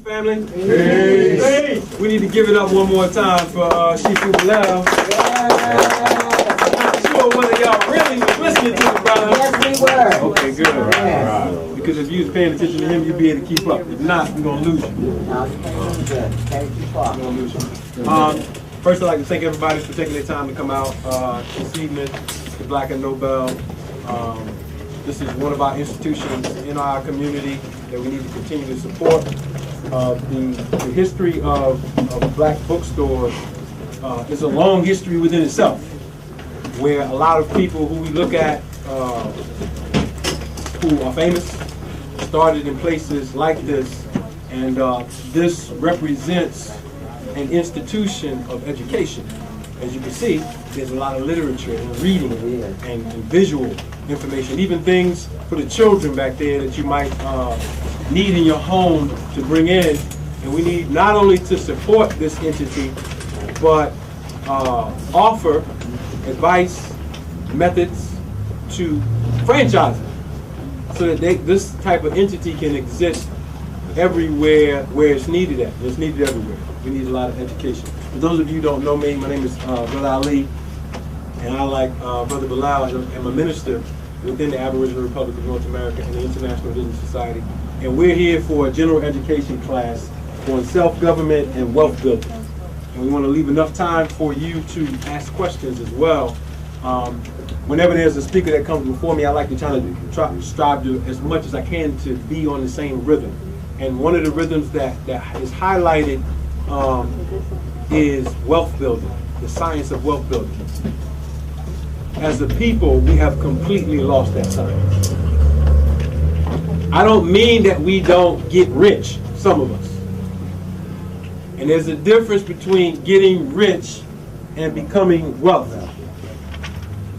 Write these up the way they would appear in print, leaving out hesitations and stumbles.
Family, hey, we need to give it up one more time for Shifu Bilal. I'm sure one of y'all really was listening to the brother. Yes, we were. Okay, good. Right. Because if you was paying attention to him, you'd be able to keep up. If not, we're gonna lose you. No, we're gonna lose you. First, I'd like to thank everybody for taking their time to come out this evening to Black and Nobel. This is one of our institutions in our community that we need to continue to support. The history of black bookstores is a long history within itself, where a lot of people who we look at who are famous started in places like this, and this represents an institution of education. As you can see, there's a lot of literature and reading and visual information, even things for the children back there that you might need in your home to bring in. And we need not only to support this entity, but offer advice, methods to franchise it, so that this type of entity can exist everywhere where it's needed at. It's needed everywhere. We need a lot of education. For those of you who don't know me, my name is Brother Ali, and I, like Brother Bilal, am a minister within the Aboriginal Republic of North America and the International Business Society. And we're here for a general education class on self-government and wealth building. And we want to leave enough time for you to ask questions as well. Whenever there's a speaker that comes before me, I like to strive to, as much as I can, to be on the same rhythm. And one of the rhythms that is highlighted is wealth building, the science of wealth building. As a people, we have completely lost that science. I don't mean that we don't get rich, some of us. And there's a difference between getting rich and becoming wealthy,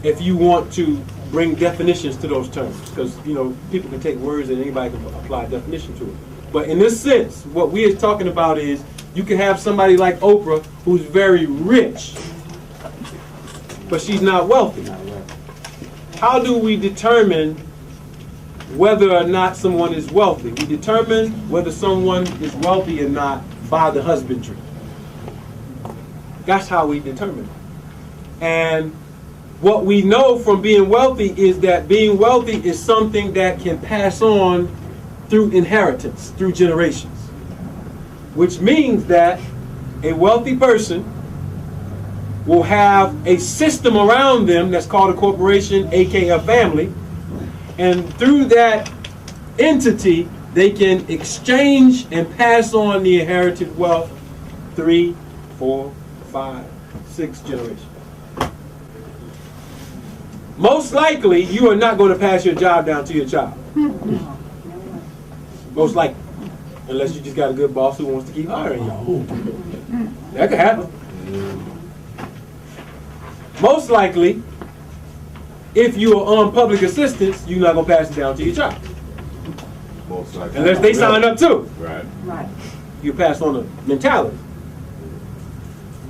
if you want to bring definitions to those terms. Because, you know, people can take words and anybody can apply a definition to it. But in this sense, what we are talking about is you can have somebody like Oprah who's very rich, but she's not wealthy. How do we determine whether or not someone is wealthy? We determine whether someone is wealthy or not by the husbandry. That's how we determine it. And what we know from being wealthy is that being wealthy is something that can pass on through inheritance, through generations. Which means that a wealthy person will have a system around them that's called a corporation, aka a family, and through that entity they can exchange and pass on the inherited wealth 3, 4, 5, 6 generations. Most likely you are not going to pass your job down to your child. Most likely. Unless you just got a good boss who wants to keep hiring you. That could happen. Most likely, if you are on public assistance, you're not going to pass it down to your child. Most likely. Unless they sign up too. Right. Right. You pass on the mentality.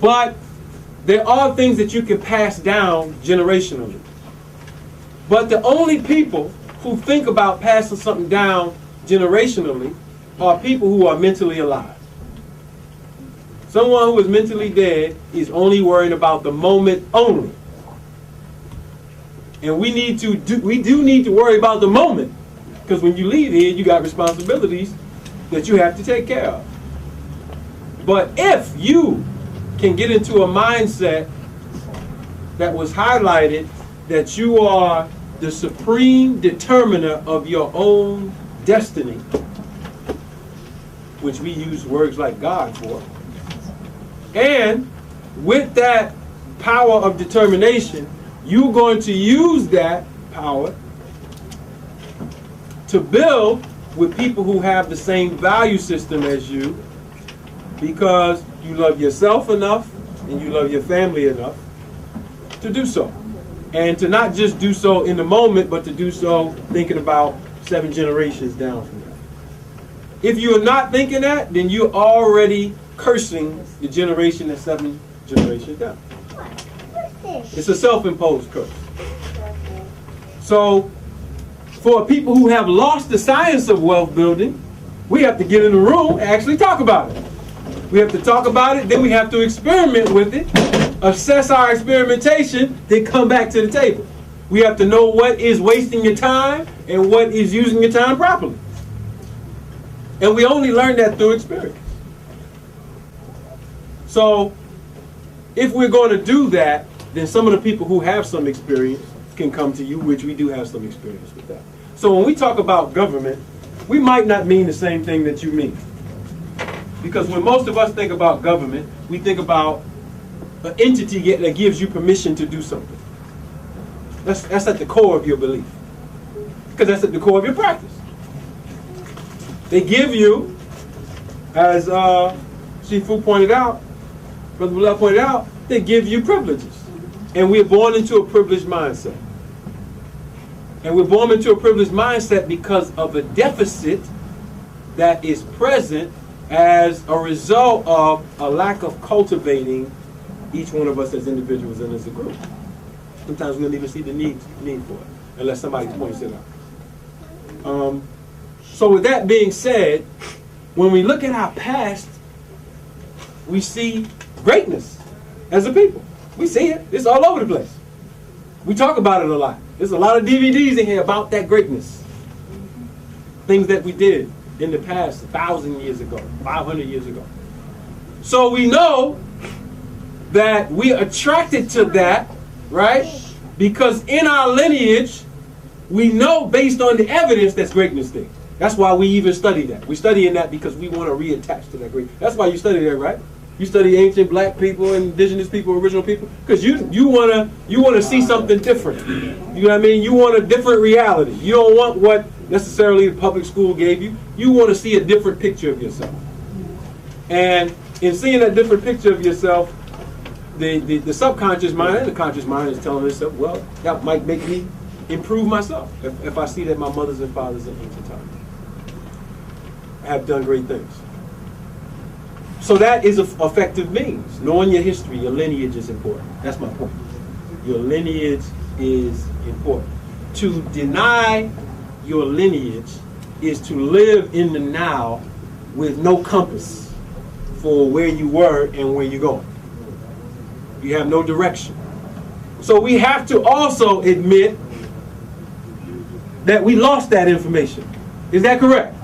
But there are things that you can pass down generationally. But the only people who think about passing something down generationally are people who are mentally alive. Someone who is mentally dead is only worrying about the moment only. And we do need to worry about the moment, because when you leave here, you got responsibilities that you have to take care of. But if you can get into a mindset that was highlighted, that you are the supreme determiner of your own destiny, which we use words like God for, and with that power of determination, you're going to use that power to build with people who have the same value system as you, because you love yourself enough and you love your family enough to do so. And to not just do so in the moment, but to do so thinking about 7 generations down from that. If you're not thinking that, then you're already cursing the generation that's 7 generations down. It's a self-imposed curse. So, for people who have lost the science of wealth building, We have to get in the room and actually talk about it. We have to talk about it, then we have to experiment with it, assess our experimentation, then come back to the table. We have to know what is wasting your time and what is using your time properly. And we only learn that through experience. So, if we're going to do that, then some of the people who have some experience can come to you, which we do have some experience with that. So when we talk about government, we might not mean the same thing that you mean. Because when most of us think about government, we think about an entity that gives you permission to do something. That's at the core of your belief. Because that's at the core of your practice. They give you, as Shifu pointed out, Brother Bilal pointed out, they give you privileges. And we're born into a privileged mindset. And we're born into a privileged mindset because of a deficit that is present as a result of a lack of cultivating each one of us as individuals and as a group. Sometimes we don't even see the need for it, unless somebody points it out. So with that being said, when we look at our past, we see greatness as a people. We see it. It's all over the place. We talk about it a lot. There's a lot of DVDs in here about that greatness. Things that we did in the past 1,000 years ago, 500 years ago. So we know that we are attracted to that, right? Because in our lineage, we know based on the evidence that's greatness there. That's why we even study that. We're studying that because we want to reattach to that greatness. That's why you study that, right? You study ancient black people, indigenous people, original people, because you wanna see something different. You know what I mean? You want a different reality. You don't want what necessarily the public school gave you. You want to see a different picture of yourself. And in seeing that different picture of yourself, the subconscious mind and the conscious mind is telling itself, well, that might make me improve myself if I see that my mothers and fathers in ancient times have done great things. So that is an effective means. Knowing your history, your lineage is important. That's my point. Your lineage is important. To deny your lineage is to live in the now with no compass for where you were and where you're going. You have no direction. So we have to also admit that we lost that information. Is that correct?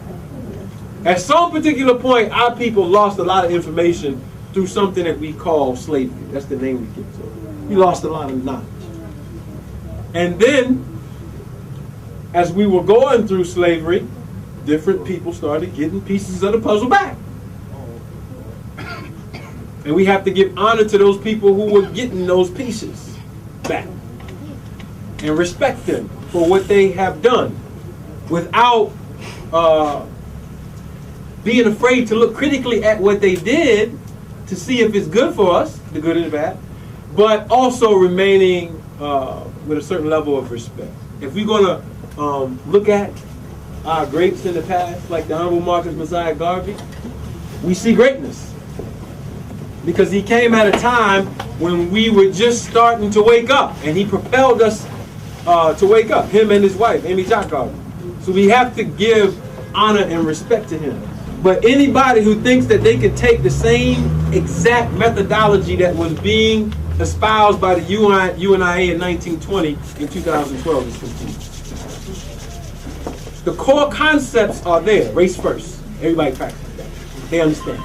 At some particular point, our people lost a lot of information through something that we call slavery. That's the name we give to it. We lost a lot of knowledge. And then, as we were going through slavery, different people started getting pieces of the puzzle back. And we have to give honor to those people who were getting those pieces back. And respect them for what they have done without being afraid to look critically at what they did to see if it's good for us, the good and the bad, but also remaining with a certain level of respect. If we're going to look at our greats in the past, like the Honorable Marcus Mosiah Garvey, we see greatness. Because he came at a time when we were just starting to wake up, and he propelled us to wake up, him and his wife, Amy Jacques Garvey. So we have to give honor and respect to him. But anybody who thinks that they can take the same exact methodology that was being espoused by the UNIA in 1920 in 2012 is confused. The core concepts are there. Race first. Everybody practices that. They understand.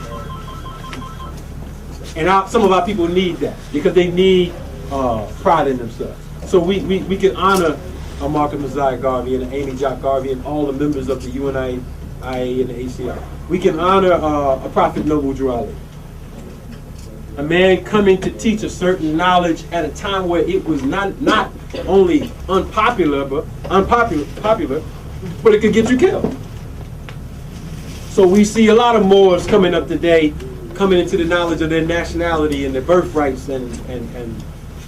And some of our people need that because they need pride in themselves. So we can honor Marcus Mosiah Garvey and Amy Jacques Garvey and all the members of the UNIA and the ACR. We can honor a Prophet Noble Drew Ali. A man coming to teach a certain knowledge at a time where it was not only unpopular, but it could get you killed. So we see a lot of Moors coming up today, coming into the knowledge of their nationality and their birthrights, and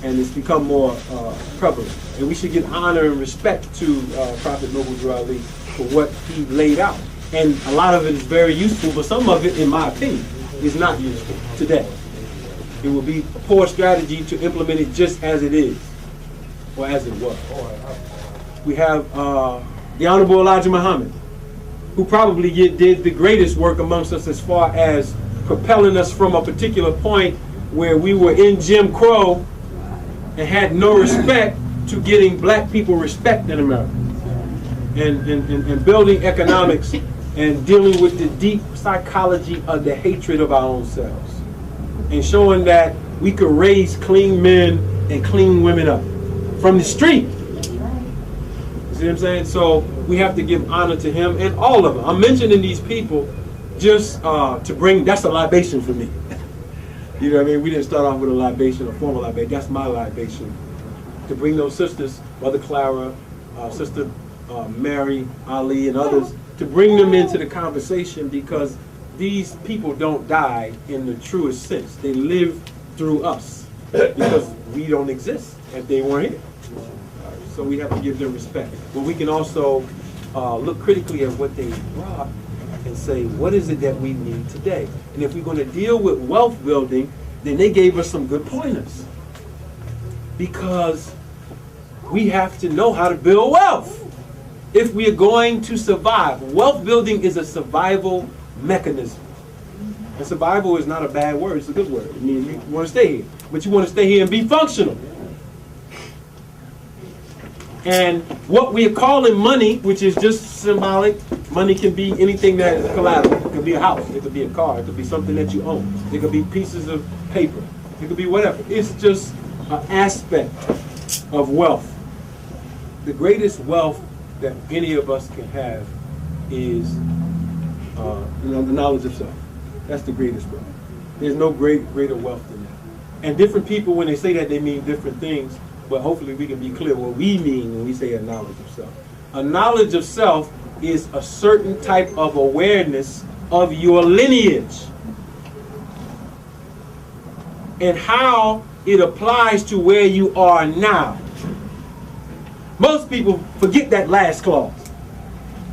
it's become more prevalent. And we should give honor and respect to Prophet Noble Drew Ali for what he laid out. And a lot of it is very useful, but some of it, in my opinion, is not useful today. It would be a poor strategy to implement it just as it is, or as it was. We have the Honorable Elijah Muhammad, who probably did the greatest work amongst us as far as propelling us from a particular point where we were in Jim Crow and had no respect to getting black people respect in America. And building economics and dealing with the deep psychology of the hatred of our own selves. And showing that we could raise clean men and clean women up from the street. You see what I'm saying? So we have to give honor to him and all of them. I'm mentioning these people just to bring, that's a libation for me. You know what I mean? We didn't start off with a libation, a formal libation. That's my libation. To bring those sisters, Mother Clara, Sister Mary, Ali, and others, to bring them into the conversation, because these people don't die in the truest sense. They live through us because we don't exist if they weren't here. So we have to give them respect. But we can also look critically at what they brought and say, what is it that we need today? And if we're going to deal with wealth building, then they gave us some good pointers. Because we have to know how to build wealth if we are going to survive. Wealth building is a survival mechanism. And survival is not a bad word, it's a good word. I mean, you want to stay here, but you want to stay here and be functional. And what we are calling money, which is just symbolic, money can be anything that is collateral. It could be a house, it could be a car, it could be something that you own. It could be pieces of paper, it could be whatever. It's just an aspect of wealth. The greatest wealth that any of us can have is the knowledge of self. That's the greatest wealth. There's no greater wealth than that. And different people, when they say that, they mean different things, but hopefully we can be clear what we mean when we say a knowledge of self. A knowledge of self is a certain type of awareness of your lineage and how it applies to where you are now. Most people forget that last clause.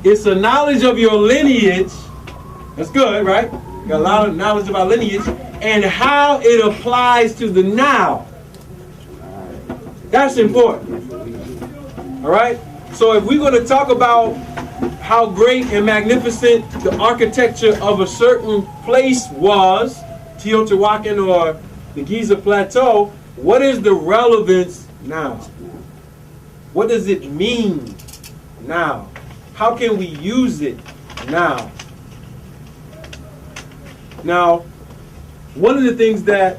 It's a knowledge of your lineage. That's good, right? You got a lot of knowledge of our lineage and how it applies to the now. That's important. All right? So if we're going to talk about how great and magnificent the architecture of a certain place was, Teotihuacan or the Giza Plateau, what is the relevance now? What does it mean now? How can we use it now? Now, one of the things that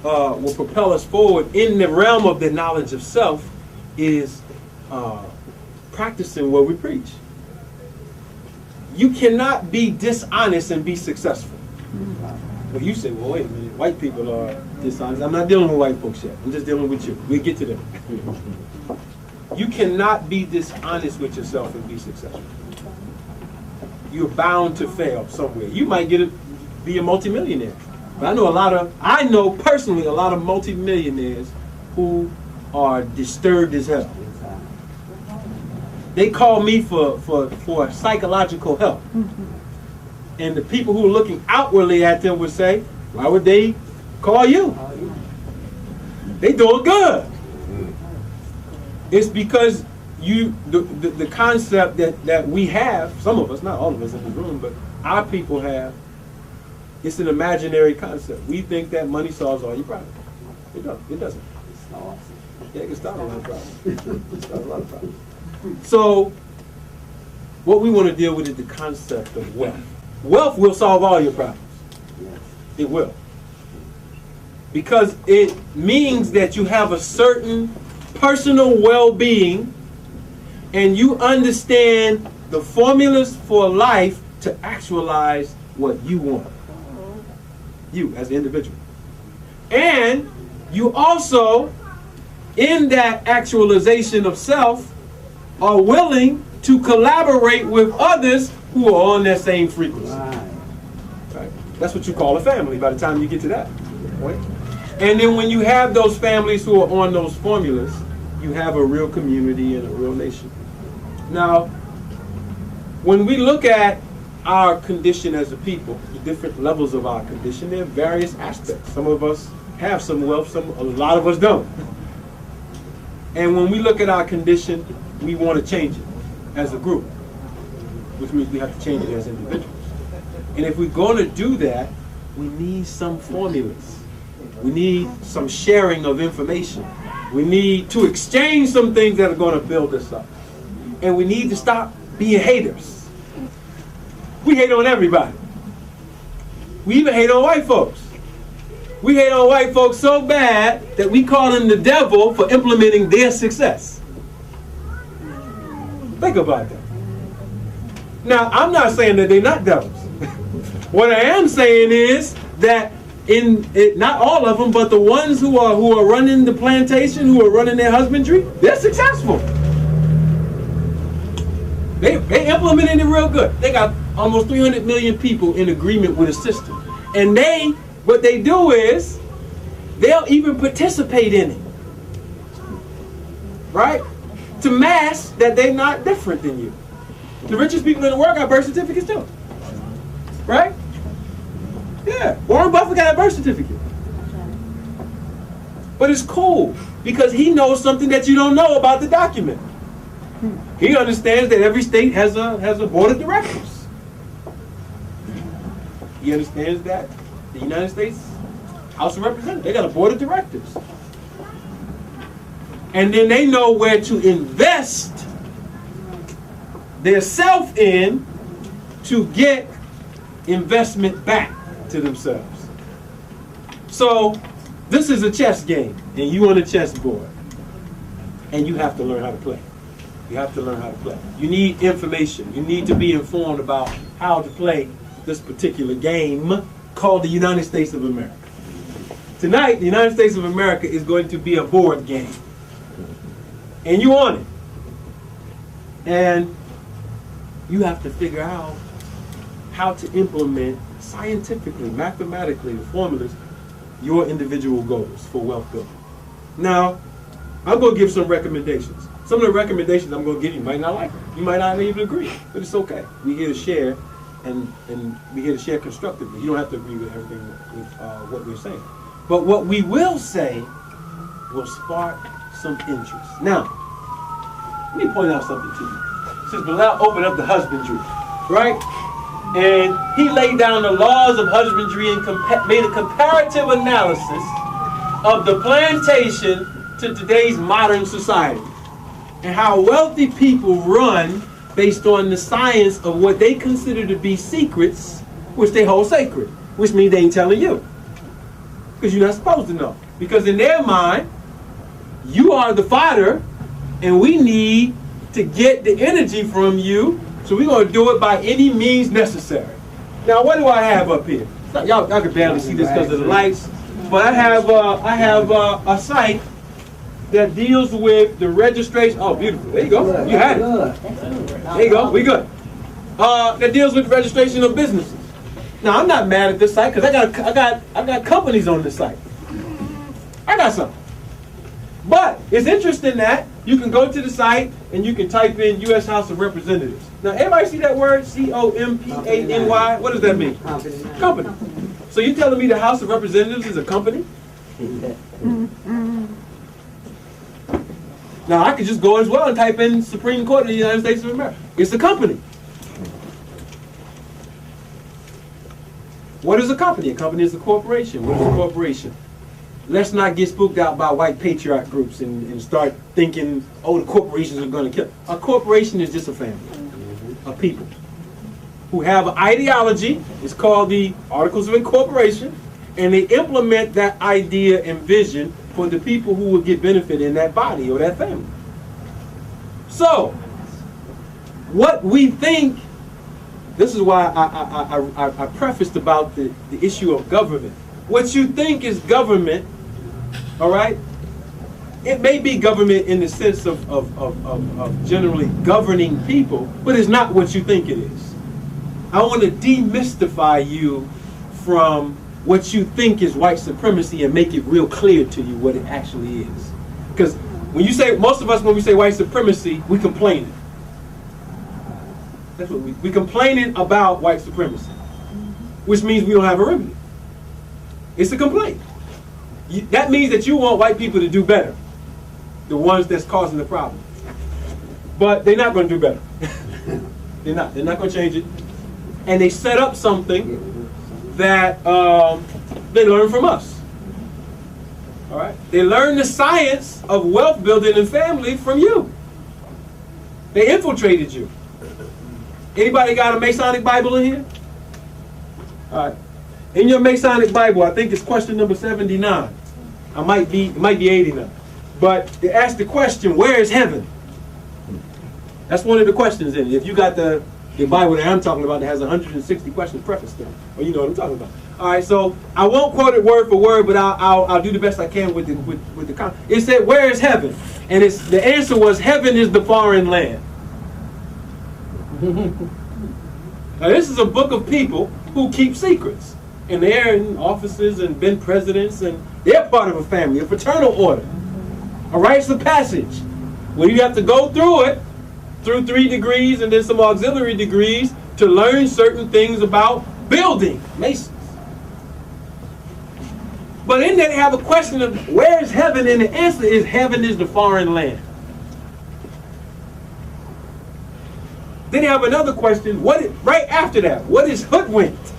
will propel us forward in the realm of the knowledge of self is practicing what we preach. You cannot be dishonest and be successful. Well, you say, well, wait a minute, white people are dishonest. I'm not dealing with white folks yet. I'm just dealing with you. We'll get to them. You cannot be dishonest with yourself and be successful. You're bound to fail somewhere. You might be a multimillionaire. But I know personally a lot of multimillionaires who are disturbed as hell. They call me for psychological help. And the people who are looking outwardly at them would say, why would they call you? They doing good. It's because the concept that we have, some of us, not all of us in the room, but our people have, it's an imaginary concept. We think that money solves all your problems. It doesn't. Yeah, it can start a lot of problems. It starts a lot of problems. So, what we want to deal with is the concept of wealth. Wealth will solve all your problems. It will. Because it means that you have a certain personal well-being and you understand the formulas for life to actualize what you want. You as an individual. And you also, in that actualization of self, are willing to collaborate with others who are on that same frequency. Right? That's what you call a family by the time you get to that point. And then when you have those families who are on those formulas, you have a real community and a real nation. Now, when we look at our condition as a people, the different levels of our condition, there are various aspects. Some of us have some wealth, a lot of us don't. And when we look at our condition, we want to change it as a group. which means we have to change it as individuals. And if we're going to do that, we need some formulas. We need some sharing of information. We need to exchange some things that are going to build us up. And we need to stop being haters. We hate on everybody. We even hate on white folks. We hate on white folks so bad that we call them the devil for implementing their success. Think about that. Now, I'm not saying that they're not devils. What I am saying is that not all of them, but the ones who are running the plantation, who are running their husbandry, they're successful. They implemented it real good. They got almost 300 million people in agreement with a system. And what they do is, they'll even participate in it. Right? To mask that they're not different than you. The richest people in the world got birth certificates too. Right? Yeah. Warren Buffett got a birth certificate. But it's cool because he knows something that you don't know about the document. He understands that every state has a board of directors. He understands that the United States House of Representatives, they got a board of directors. And then they know where to invest their self in to get investment back to themselves. So this is a chess game, and you on a chessboard, and you have to learn how to play. You have to learn how to play. You need information. You need to be informed about how to play this particular game called the United States of America. Tonight, the United States of America is going to be a board game. And you on it. And you have to figure out how to implement scientifically, mathematically, the formulas, your individual goals for wealth building. Now, I'm going to give some recommendations. Some of the recommendations I'm going to give you might not like them. You might not even agree, but it's okay. We're here to share, and we're here to share constructively. You don't have to agree with everything with what we're saying. But what we will say will spark some interest. Now, let me point out something to you. Since Bilal opened up the husbandry, right? And he laid down the laws of husbandry and made a comparative analysis of the plantation to today's modern society. And how wealthy people run based on the science of what they consider to be secrets, which they hold sacred, which means they ain't telling you. Because you're not supposed to know. Because in their mind, you are the fodder, and we need to get the energy from you, so we're going to do it by any means necessary. Now, what do I have up here? Y'all can barely see this because of the lights, but I have a site that deals with the registration. Oh, beautiful. There you go. You had it. There you go. We good. That deals with registration of businesses. Now, I'm not mad at this site because I got companies on this site. I got some. But it's interesting that you can go to the site and you can type in U.S. House of Representatives. Now, everybody see that word? C-O-M-P-A-N-Y? What does that mean? Company. So you telling me the House of Representatives is a company? Now, I could just go as well and type in Supreme Court of the United States of America. It's a company. What is a company? A company is a corporation. What is a corporation? Let's not get spooked out by white patriot groups and start thinking, oh, the corporations are going to kill. A corporation is just a family of people who have an ideology. It's called the Articles of Incorporation, and they implement that idea and vision for the people who will get benefit in that body or that family. So, what we think, this is why I prefaced about the issue of government. What you think is government, all right, it may be government in the sense of generally governing people, but it's not what you think it is. I want to demystify you from what you think is white supremacy and make it real clear to you what it actually is. Because when you say, most of us when we say white supremacy, we complaining. That's what we complaining about white supremacy, which means we don't have a remedy. It's a complaint. That means that you want white people to do better, the ones that's causing the problem. But they're not going to do better. They're not going to change it. And they set up something that they learn from us. All right? They learn the science of wealth building and family from you. They infiltrated you. Anybody got a Masonic Bible in here? All right. In your Masonic Bible, I think it's question number 79. It might be 80 now. But they ask the question, where is heaven? That's one of the questions in it. If you got the Bible that I'm talking about that has 160 questions prefaced to it, well, you know what I'm talking about. All right, so I won't quote it word for word, but I'll do the best I can with the comment. It said, where is heaven? And the answer was, heaven is the foreign land. Now, this is a book of people who keep secrets. And they're in offices and been presidents, and they're part of a family, a fraternal order, a rites of passage, where you have to go through it, through 3 degrees and then some auxiliary degrees to learn certain things about building, masons. But in there they have a question of where is heaven, and the answer is heaven is the foreign land. Then they have another question, right after that, what is hoodwinked?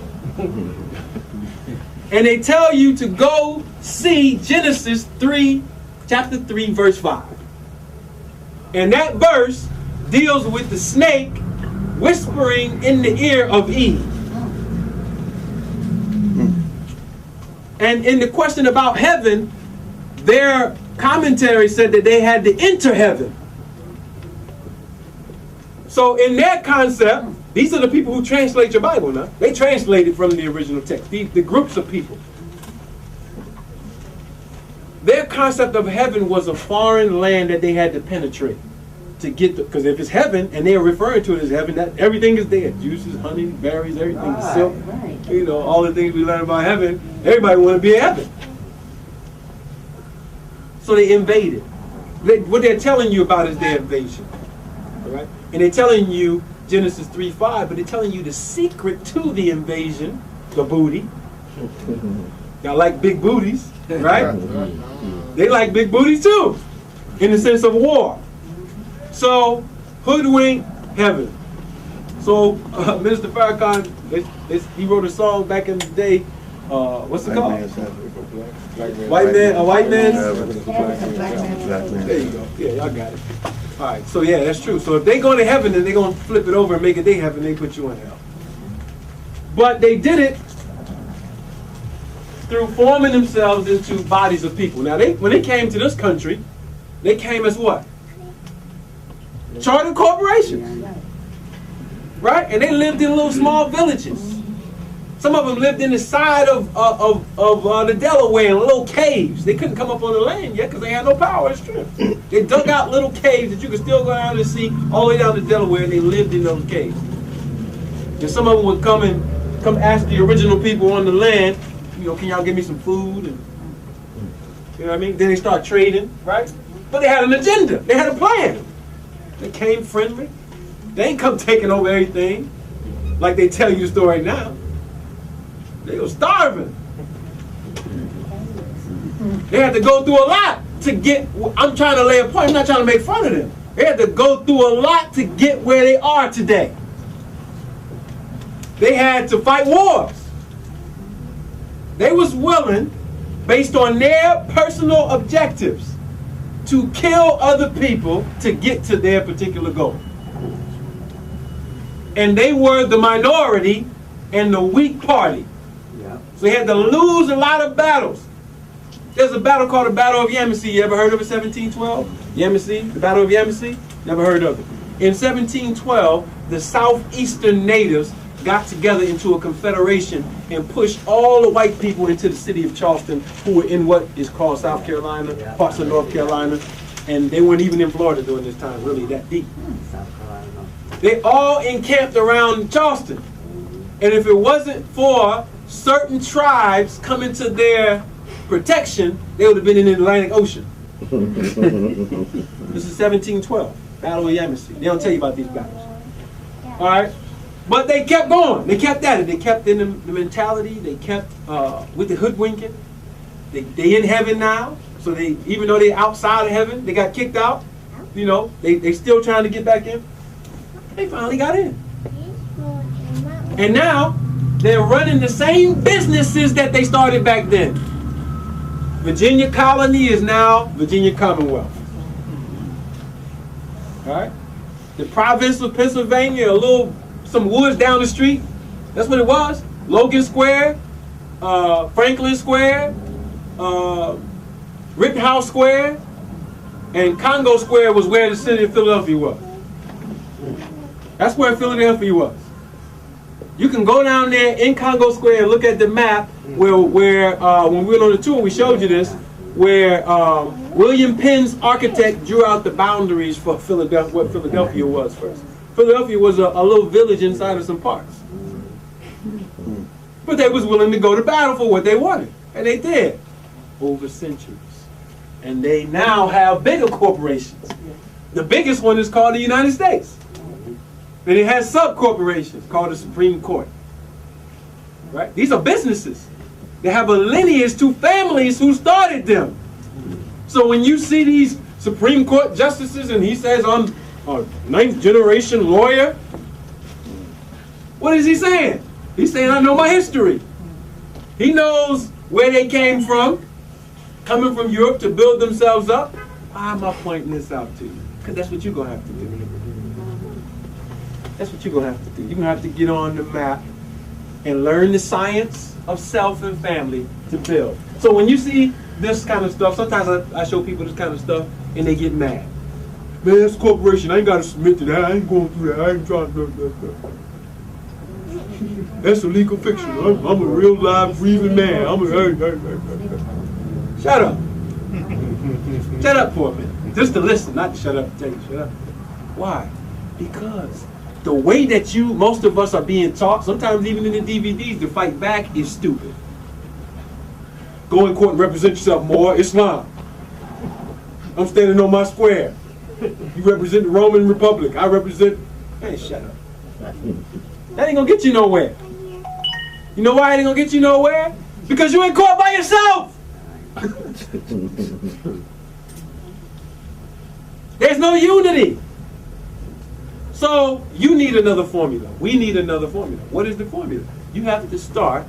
And they tell you to go see Genesis 3, chapter 3, verse 5. And that verse deals with the snake whispering in the ear of Eve. And in the question about heaven, their commentary said that they had to enter heaven. So in their concept, these are the people who translate your Bible now. They translate it from the original text, the groups of people. Their concept of heaven was a foreign land that they had to penetrate to get to, because if it's heaven and they're referring to it as heaven, that everything is there. Juices, honey, berries, everything, silk, you know, all the things we learn about heaven. Everybody want to be in heaven. So they invaded. What they're telling you about is their invasion. All right? And they're telling you Genesis 3:5, but they're telling you the secret to the invasion, the booty. Y'all like big booties, right? They like big booties too, in the sense of war. So, hoodwink heaven. So, Minister Farrakhan, he wrote a song back in the day. What's it called? White man, a white man's. There you go. Yeah, y'all got it. All right. So yeah, that's true. So if they go to heaven, then they're gonna flip it over and make it their heaven. They put you in hell. But they did it through forming themselves into bodies of people. Now, when they came to this country, they came as what? Chartered corporations, right? And they lived in little small villages. Some of them lived in the side of the Delaware in little caves. They couldn't come up on the land yet because they had no power and strength. They dug out little caves that you could still go down and see all the way down to Delaware, and they lived in those caves. And some of them would come ask the original people on the land, you know, can y'all give me some food? And, you know what I mean? Then they start trading, right? But they had an agenda. They had a plan. They came friendly. They ain't come taking over everything like they tell you the story now. They were starving. They had to go through a lot to get, I'm trying to lay a point, I'm not trying to make fun of them. They had to go through a lot to get where they are today. They had to fight wars. They was willing, based on their personal objectives, to kill other people to get to their particular goal. And they were the minority and the weak party. So they had to lose a lot of battles. There's a battle called the Battle of Yamasee. You ever heard of it, 1712? Yamasee, the Battle of Yamasee? Never heard of it. In 1712, the southeastern natives got together into a confederation and pushed all the white people into the city of Charleston, who were in what is called South Carolina, parts of North Carolina, and they weren't even in Florida during this time, really that deep. They all encamped around Charleston. And if it wasn't for certain tribes coming to their protection, they would have been in the Atlantic Ocean. This is 1712, Battle of Yamasee. They don't tell you about these battles. All right? But they kept going. They kept at it. They kept in the mentality. They kept with the hoodwinking. They in heaven now. So they, even though they're outside of heaven, they got kicked out. You know, they still trying to get back in. They finally got in. And now, they're running the same businesses that they started back then. Virginia Colony is now Virginia Commonwealth. All right? The province of Pennsylvania, some woods down the street, that's what it was. Logan Square, Franklin Square, Rittenhouse Square, and Congo Square was where the city of Philadelphia was. That's where Philadelphia was. You can go down there in Congo Square and look at the map where when we were on the tour, we showed you this, where William Penn's architect drew out the boundaries for Philadelphia, what Philadelphia was first. Philadelphia was a little village inside of some parks. But they was willing to go to battle for what they wanted. And they did over centuries. And they now have bigger corporations. The biggest one is called the United States. And it has sub-corporations called the Supreme Court. Right? These are businesses. They have a lineage to families who started them. So when you see these Supreme Court justices and he says, I'm a 9th generation lawyer, what is he saying? He's saying, I know my history. He knows where they came from, coming from Europe to build themselves up. Why am I pointing this out to you? Because that's what you're going to have to do. That's what you're going to have to do. You're going to have to get on the map and learn the science of self and family to build. So when you see this kind of stuff, sometimes I show people this kind of stuff and they get mad. Man, that's a corporation. I ain't got to submit to that. I ain't going through that. I ain't trying to. That's a legal fiction. I'm a real live, breathing man. Shut up. Shut up for a minute. Just to listen, not to shut up and tell you shut up. Why? Because the way that most of us are being taught, sometimes even in the DVDs, to fight back is stupid. Go in court and represent yourself more. Islam. I'm standing on my square. You represent the Roman Republic. I represent. Hey, shut up. That ain't gonna get you nowhere. You know why it ain't gonna get you nowhere? Because you ain't caught by yourself. There's no unity. So you need another formula. We need another formula. What is the formula? You have to start,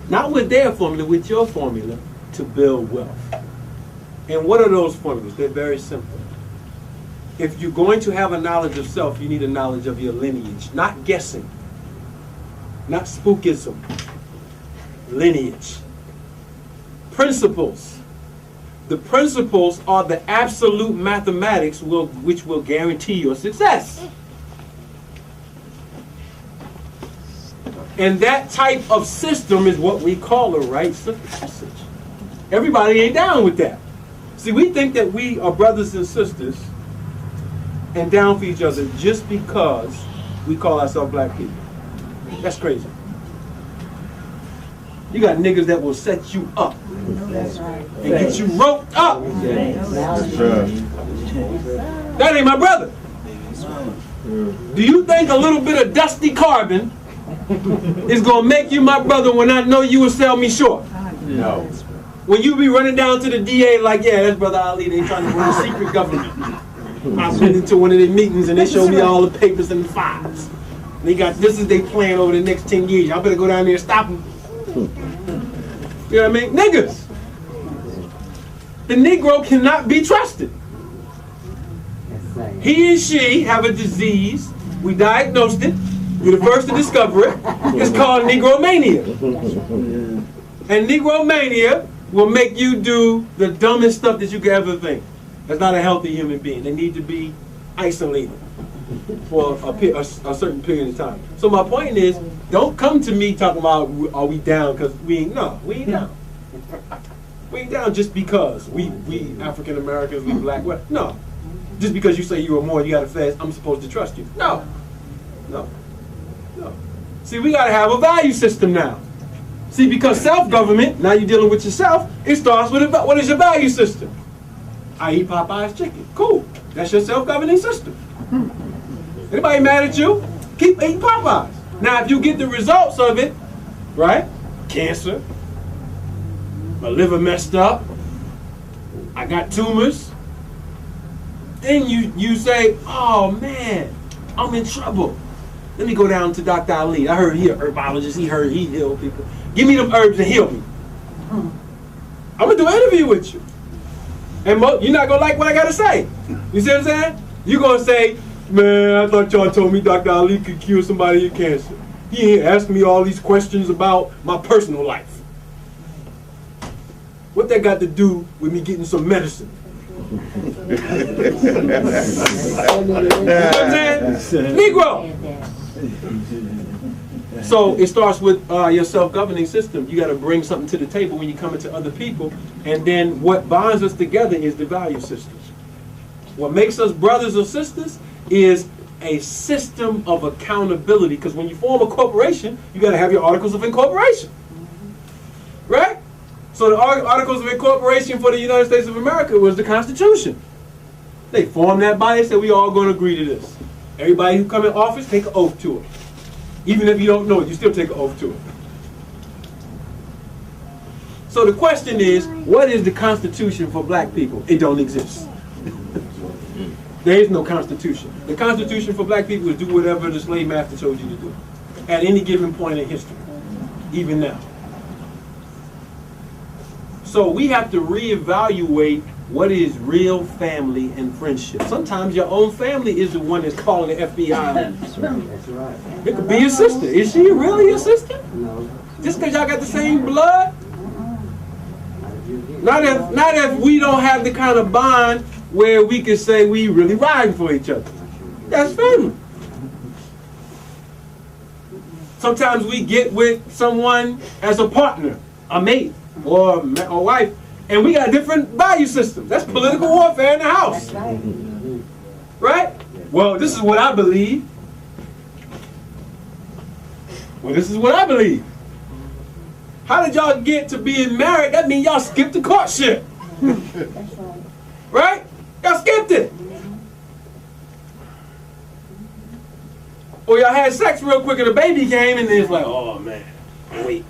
not with their formula, with your formula to build wealth. And what are those formulas? They're very simple. If you're going to have a knowledge of self, you need a knowledge of your lineage. Not guessing. Not spookism. Lineage. Principles. The principles are the absolute mathematics which will guarantee your success. And that type of system is what we call a rites of passage. Everybody ain't down with that. See, we think that we are brothers and sisters and down for each other just because we call ourselves black people. That's crazy. You got niggas that will set you up and get you roped up. That ain't my brother. Do you think a little bit of Dusty Carbon is going to make you my brother when I know you will sell me short? No. When you be running down to the DA like, yeah, that's Brother Ali, they trying to run a secret government. I've been into one of their meetings and they showed me all the papers and the files. And they got, this is their plan over the next 10 years. Y'all better go down there and stop them. You know what I mean? Niggas. The Negro cannot be trusted. He and she have a disease. We diagnosed it. We're the first to discover it. It's called Negromania. And Negromania will make you do the dumbest stuff that you could ever think. That's not a healthy human being. They need to be isolated for a certain period of time. So my point is, don't come to me talking about are we down because we ain't down. We ain't down just because we African Americans, we black. No, just because you say you are more, you got to fast. I'm supposed to trust you. No. See, we got to have a value system now. See, because self-government, now you're dealing with yourself, it starts with what is your value system? I eat Popeye's chicken. Cool. That's your self-governing system. Anybody mad at you? Keep eating Popeyes. Now, if you get the results of it, right? Cancer, my liver messed up, I got tumors, then you say, oh man, I'm in trouble. Let me go down to Dr. Ali. I heard he a herbologist. He heal people. Give me them herbs and heal me. I'm gonna do an interview with you. And you're not gonna like what I gotta say. You see what I'm saying? You're gonna say, man, I thought y'all told me Dr. Ali could cure somebody of cancer. He asked me all these questions about my personal life. What that got to do with me getting some medicine? You know what I'm saying? Negro. So it starts with your self-governing system. You got to bring something to the table when you come into other people. And then what binds us together is the value systems. What makes us brothers or sisters is a system of accountability. Because when you form a corporation, you got to have your articles of incorporation. Right? So the Articles of Incorporation for the United States of America was the Constitution. They formed that body and said, we all going to agree to this. Everybody who come in office, take an oath to it. Even if you don't know it, you still take an oath to it. So the question is, what is the Constitution for black people? It don't exist. There is no Constitution. The Constitution for black people is do whatever the slave master told you to do at any given point in history, even now. So we have to reevaluate what is real family and friendship. Sometimes your own family is the one that's calling the FBI. That's right. It could be your sister. Is she really your sister? No. Just because y'all got the same blood? Not if we don't have the kind of bond where we can say we really riding for each other. That's family. Sometimes we get with someone as a partner, a mate, or wife, and we got different value systems. That's political warfare in the house. Right? Well, this is what I believe. Well, this is what I believe. How did y'all get to being married? That means y'all skipped the courtship. Right? Y'all skipped it. Or y'all had sex real quick and the baby came and then it's like, oh man, wait.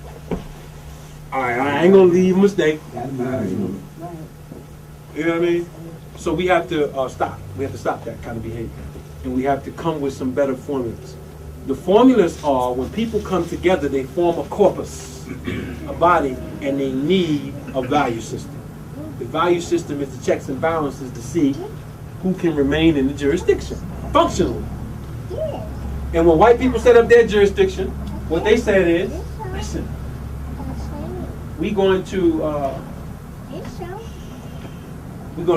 All right, I ain't gonna leave a mistake. You know what I mean? So we have to stop. We have to stop that kind of behavior. And we have to come with some better formulas. The formulas are when people come together, they form a corpus, a body, and they need a value system. The value system is the checks and balances to see who can remain in the jurisdiction, functionally. And when white people set up their jurisdiction, what they said is, listen, we're going to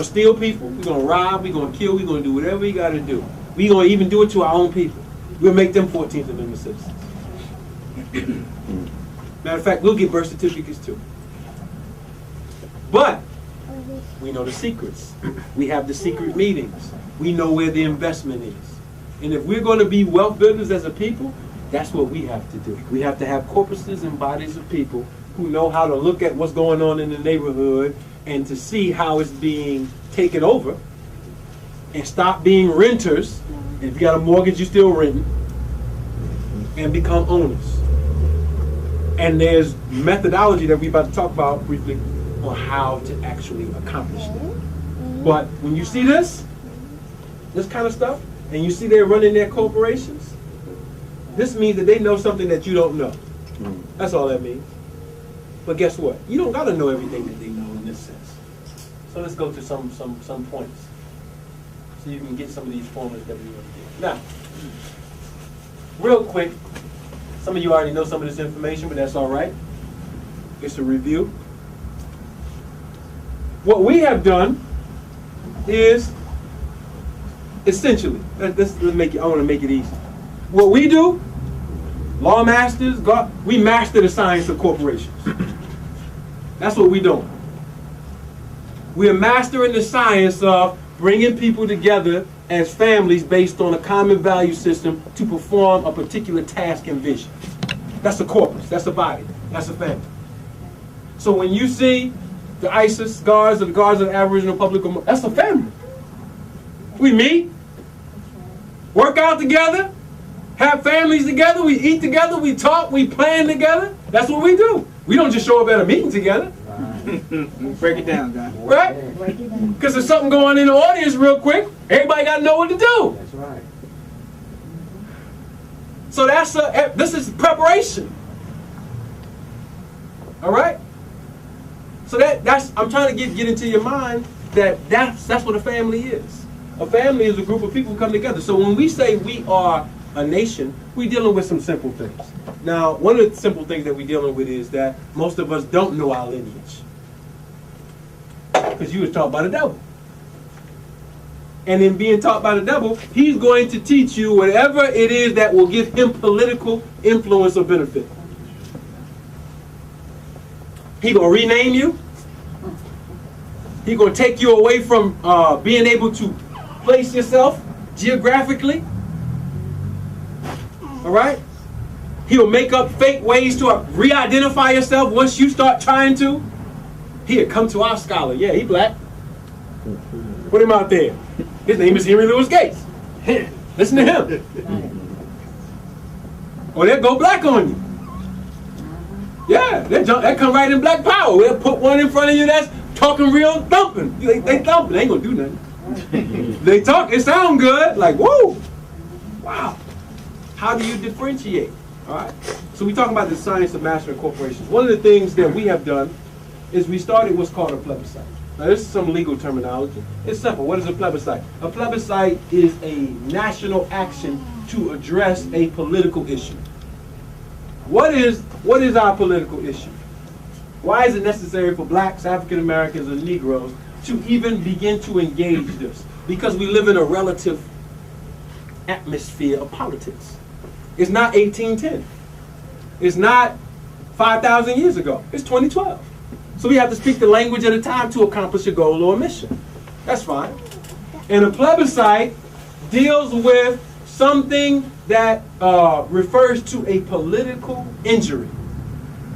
steal people, we're going to rob, we're going to kill, we're going to do whatever we got to do. We're going to even do it to our own people. We'll make them 14th Amendment citizens. Matter of fact, we'll get birth certificates too. But we know the secrets. We have the secret meetings. We know where the investment is. And if we're going to be wealth builders as a people, that's what we have to do. We have to have corpuses and bodies of people who know how to look at what's going on in the neighborhood and to see how it's being taken over and stop being renters. And if you got a mortgage, you're still renting, and become owners. And there's methodology that we're about to talk about briefly on how to actually accomplish that. But when you see this kind of stuff, and you see they're running their corporations, this means that they know something that you don't know. That's all that means. But guess what? You don't got to know everything that they know in this sense. So let's go to some points, so you can get some of these formulas that we want to do. Now, real quick, some of you already know some of this information, but that's all right. It's a review. What we have done is essentially, let's make it. I want to make it easy. What we do, law masters, we master the science of corporations. That's what we do. We are mastering the science of bringing people together as families based on a common value system to perform a particular task and vision. That's a corpus. That's a body. That's a family. So when you see the ISIS guards or the guards of the Aboriginal Public, that's a family. We meet, work out together, have families together, we eat together, we talk, we plan together. That's what we do. We don't just show up at a meeting together. Break it down, guys. Right? Because there's something going on in the audience real quick. Everybody got to know what to do. That's right. So this is preparation. All right? So that's I'm trying to get into your mind that's what a family is. A family is a group of people who come together. So when we say we are a nation, we're dealing with some simple things. Now, one of the simple things that we're dealing with is that most of us don't know our lineage. Because you was taught by the devil. And in being taught by the devil, he's going to teach you whatever it is that will give him political influence or benefit. He's going to rename you. He's going to take you away from being able to place yourself geographically. All right? He'll make up fake ways to re-identify yourself once you start trying to. Here, come to our scholar. Yeah, he black. Put him out there. His name is Henry Louis Gates. Listen to him. Or they'll go black on you. Yeah, that come right in Black Power. They'll put one in front of you that's talking real thumping. They thumping. They ain't gonna do nothing. They talk. It sound good. Like, whoa. Wow. How do you differentiate? All right. So we talking about the science of mastering corporations. One of the things that we have done is we started what's called a plebiscite. Now this is some legal terminology. It's simple. What is a plebiscite? A plebiscite is a national action to address a political issue. What is our political issue? Why is it necessary for blacks, African Americans, and Negroes to even begin to engage this? Because we live in a relative atmosphere of politics. It's not 1810. It's not 5,000 years ago. It's 2012. So we have to speak the language at a time to accomplish a goal or a mission. That's fine. And a plebiscite deals with something that refers to a political injury.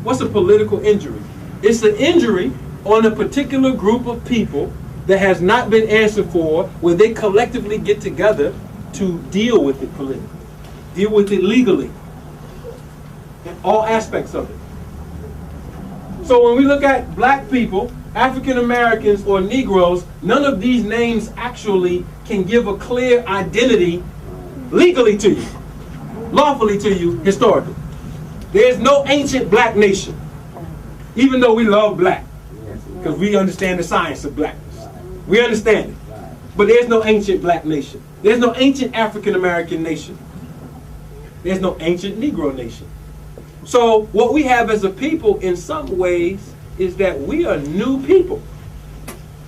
What's a political injury? It's an injury on a particular group of people that has not been answered for, where they collectively get together to deal with it politically, deal with it legally, in all aspects of it. So when we look at black people, African Americans, or Negroes, none of these names actually can give a clear identity legally to you, lawfully to you, historically. There's no ancient black nation, even though we love black, because we understand the science of blackness. We understand it. But there's no ancient black nation. There's no ancient African American nation. There's no ancient Negro nation. So what we have as a people in some ways is that we are new people.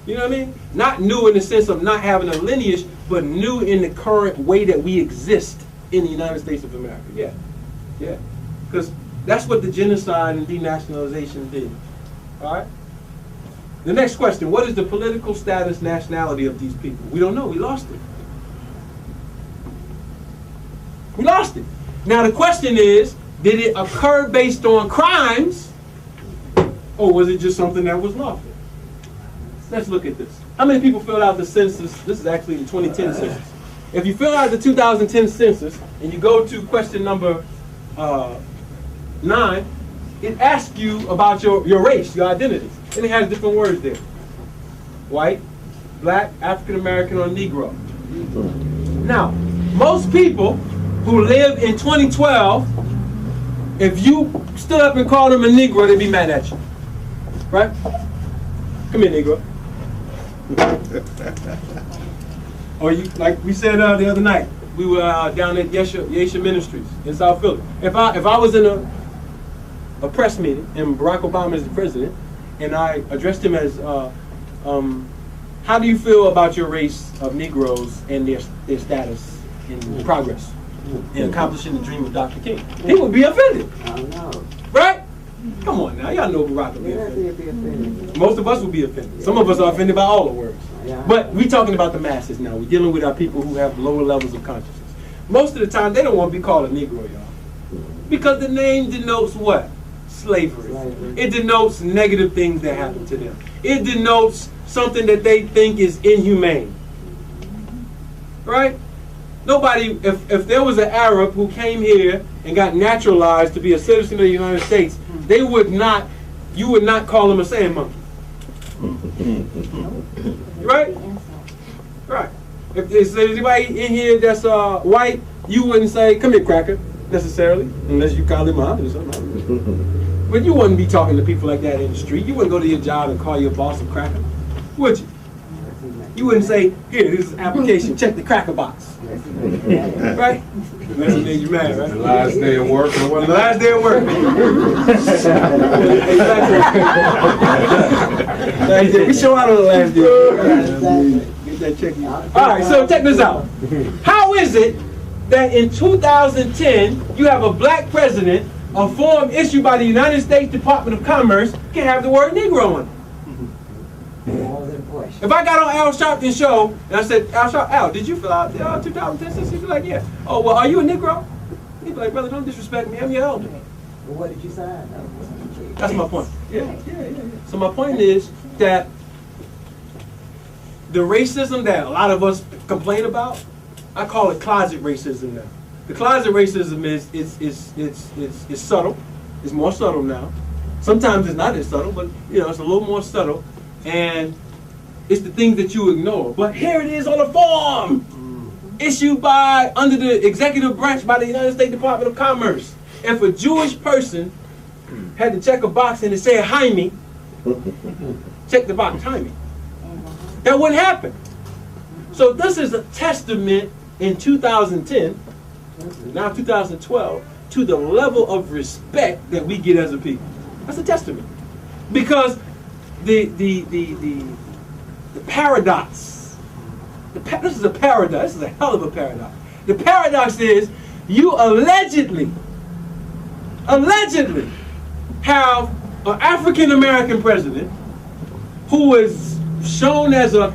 You know what I mean? Not new in the sense of not having a lineage, but new in the current way that we exist in the United States of America. Yeah, yeah. Because that's what the genocide and denationalization did. All right? The next question, what is the political status, nationality of these people? We don't know. We lost it. We lost it. Now the question is, did it occur based on crimes, or was it just something that was lawful? Let's look at this. How many people filled out the census? This is actually the 2010 census. If you fill out the 2010 census and you go to question number 9, it asks you about your race, your identity. And it has different words there. White, black, African American, or Negro. Now, most people who live in 2012, if you stood up and called them a Negro, they'd be mad at you. Right? Come here, Negro. Or you, like we said the other night, we were down at Yesha Ministries in South Philly. If I was in a press meeting and Barack Obama is the president, and I addressed him as, how do you feel about your race of Negroes and their status in progress in accomplishing the dream of Dr. King? He would be offended. I know. Right? Come on now, y'all know Barack would be offended. Most of us would be offended. Some of us are offended by all the words. But we're talking about the masses now. We're dealing with our people who have lower levels of consciousness. Most of the time, they don't want to be called a Negro, y'all. Because the name denotes what? Slavery. It denotes negative things that happen to them. It denotes something that they think is inhumane. Right? Nobody, if there was an Arab who came here and got naturalized to be a citizen of the United States, you would not call him a sand monkey. Right? Right. If there's anybody in here that's white, you wouldn't say, come here, cracker. necessarily, unless you call him Muhammad or something. But you wouldn't be talking to people like that in the street. You wouldn't go to your job and call your boss a cracker, would you? You wouldn't say, here, this is an application, check the cracker box. Right? Unless it made you mad, right? The last day of work or The whatever. last day of work. Exactly. We show out on the last day. Get that check. All right, so check this out. How is it that in 2010 you have a black president, a form issued by the United States Department of Commerce can have the word Negro in it? If I got on Al Sharpton's show and I said, Al, did you fill out the 2010 census? He'd be like, yeah. Oh, well, are you a Negro? He'd be like, brother, don't disrespect me. I'm your elder. Well, what did you sign? That's my point. Yeah. So my point is that the racism that a lot of us complain about, I call it closet racism now. The closet racism is subtle. It's more subtle now. Sometimes it's not as subtle, but it's a little more subtle. And it's the things that you ignore. But here it is on a form issued by, under the executive branch by the United States Department of Commerce. If a Jewish person had to check a box and it said Jaime, check the box, Jaime. That wouldn't happen. So this is a testament in 2010, now 2012, to the level of respect that we get as a people. That's a testament. Because the paradox, this is a paradox, this is a hell of a paradox. The paradox is you allegedly have an African-American president who is shown as the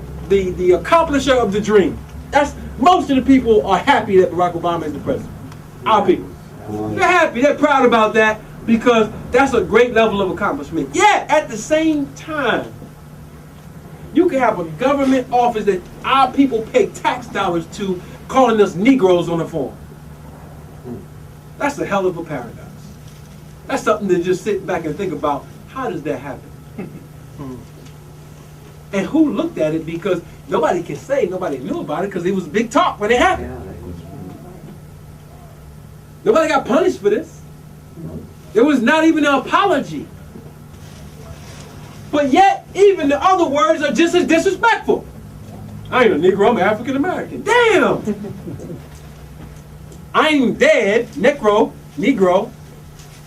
accomplisher of the dream. That's, most of the people are happy that Barack Obama is the president. Our people. They're happy, they're proud about that because that's a great level of accomplishment. Yet, at the same time, you can have a government office that our people pay tax dollars to calling us Negroes on the form. That's a hell of a paradox. That's something to just sit back and think about. How does that happen? And who looked at it? Because nobody can say nobody knew about it because it was big talk when it happened. Nobody got punished for this. There was not even an apology. But yet, even the other words are just as disrespectful. I ain't a Negro, I'm African American. Damn! I ain't dead, Negro.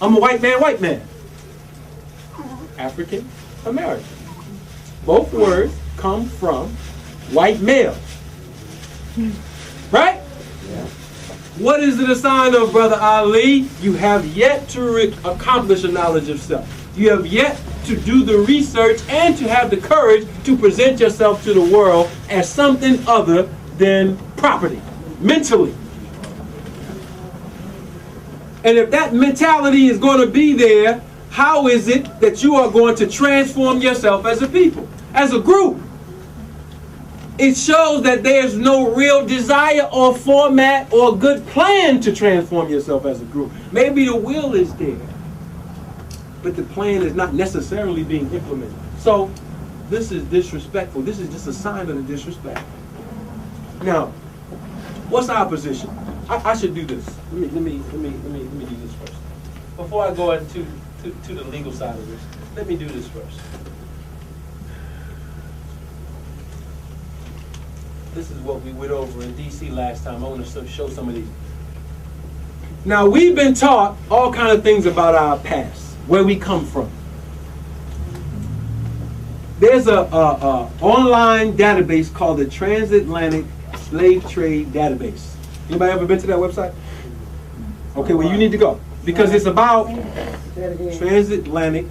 I'm a white man. African American. Both words come from white male. Right? Yeah. What is it a sign of, Brother Ali? You have yet to accomplish a knowledge of self. You have yet to do the research and to have the courage to present yourself to the world as something other than property, mentally. And if that mentality is going to be there, how is it that you are going to transform yourself as a people, as a group? It shows that there's no real desire or format or good plan to transform yourself as a group. Maybe the will is there, but the plan is not necessarily being implemented. So this is disrespectful. This is just a sign of the disrespect. Now, what's our position? I should do this. Let me do this first. Before I go into to the legal side of this, let me do this first. This is what we went over in DC last time. I want to show some of these. Now, we've been taught all kind of things about our past, where we come from. There's a online database called the Transatlantic Slave Trade Database. Anybody ever been to that website? Okay, well, you need to go. Because it's about Transatlantic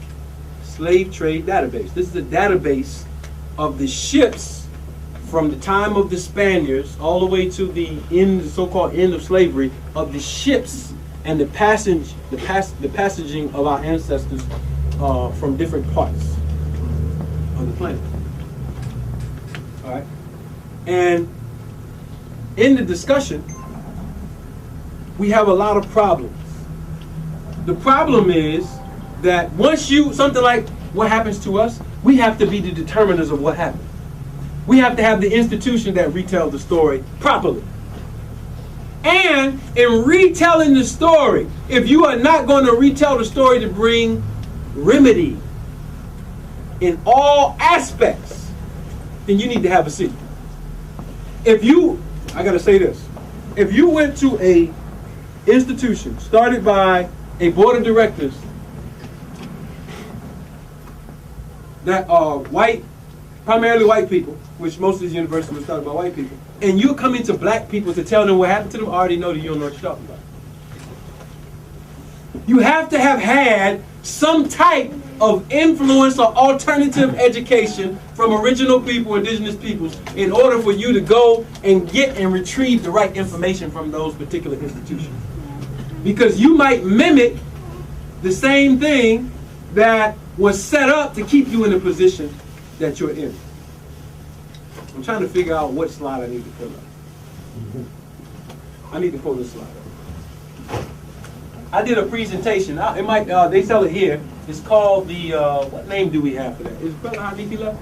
Slave Trade Database. This is a database of the ships from the time of the Spaniards all the way to the end, the so-called end of slavery, of the ships and the passaging of our ancestors from different parts of the planet. All right? And in the discussion, we have a lot of problems. The problem is that once something like what happens to us, we have to be the determiners of what happened. We have to have the institution that retells the story properly. And in retelling the story, if you are not going to retell the story to bring remedy in all aspects, then you need to have a sequel. If you, I gotta say this, if you went to a institution started by a board of directors that are white, primarily white people, which most of these universities were started by white people, and you're coming to black people to tell them what happened to them, I already know that you don't know what you're talking about. You have to have had some type of influence or alternative education from original people, indigenous peoples, in order for you to go and get and retrieve the right information from those particular institutions. Because you might mimic the same thing that was set up to keep you in the position that you're in. I'm trying to figure out what slide I need to pull up. I need to pull this slide up. I did a presentation. It might they sell it here. It's called the what name do we have for that? Is Brother Hanifi left?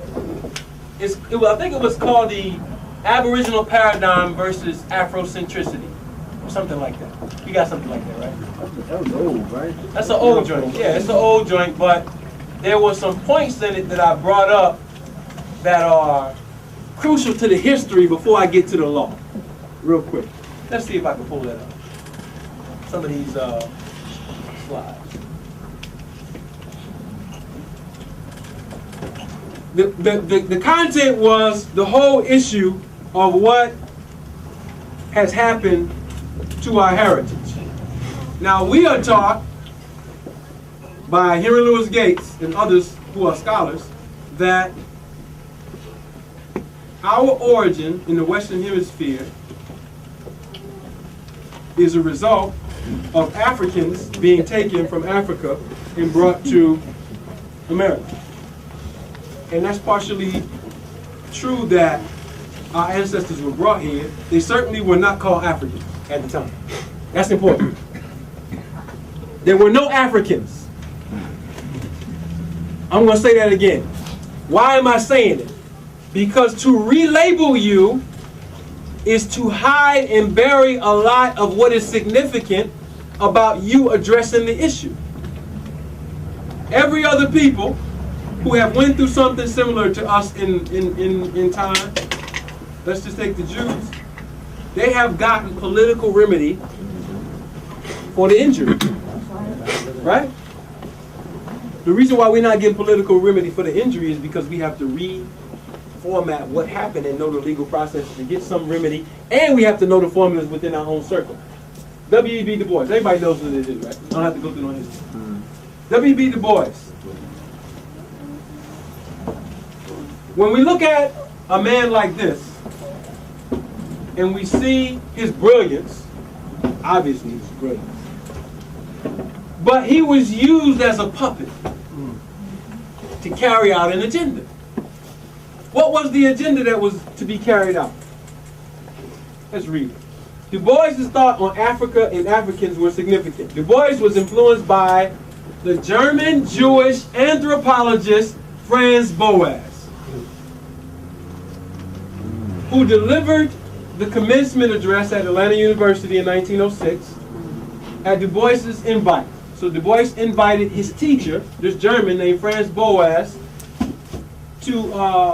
I think it was called the Aboriginal Paradigm versus Afrocentricity, or something like that. You got something like that, right? That was old, right? That's an old joint. Yeah, it's an old joint, but there were some points in it that I brought up that are crucial to the history before I get to the law. Real quick. Let's see if I can pull that up. Some of these slides. The content was the whole issue of what has happened to our heritage. Now we are taught by Henry Louis Gates and others who are scholars that our origin in the Western Hemisphere is a result of Africans being taken from Africa and brought to America. And that's partially true that our ancestors were brought here. They certainly were not called Africans at the time. That's important. There were no Africans. I'm going to say that again. Why am I saying it? Because to relabel you is to hide and bury a lot of what is significant about you addressing the issue. Every other people who have went through something similar to us in time, let's just take the Jews, they have gotten political remedy for the injury, right? The reason why we're not getting political remedy for the injury is because we have to reformat what happened and know the legal process to get some remedy, and we have to know the formulas within our own circle. W.E.B. Du Bois, everybody knows what it is, right? I don't have to go through no history. W.E.B. Du Bois. When we look at a man like this, and we see his brilliance, obviously his brilliance, but he was used as a puppet to carry out an agenda. What was the agenda that was to be carried out? Let's read it. Du Bois' thought on Africa and Africans were significant. Du Bois was influenced by the German Jewish anthropologist Franz Boas, who delivered the commencement address at Atlanta University in 1906 at Du Bois' invite. So Du Bois invited his teacher, this German named Franz Boas, to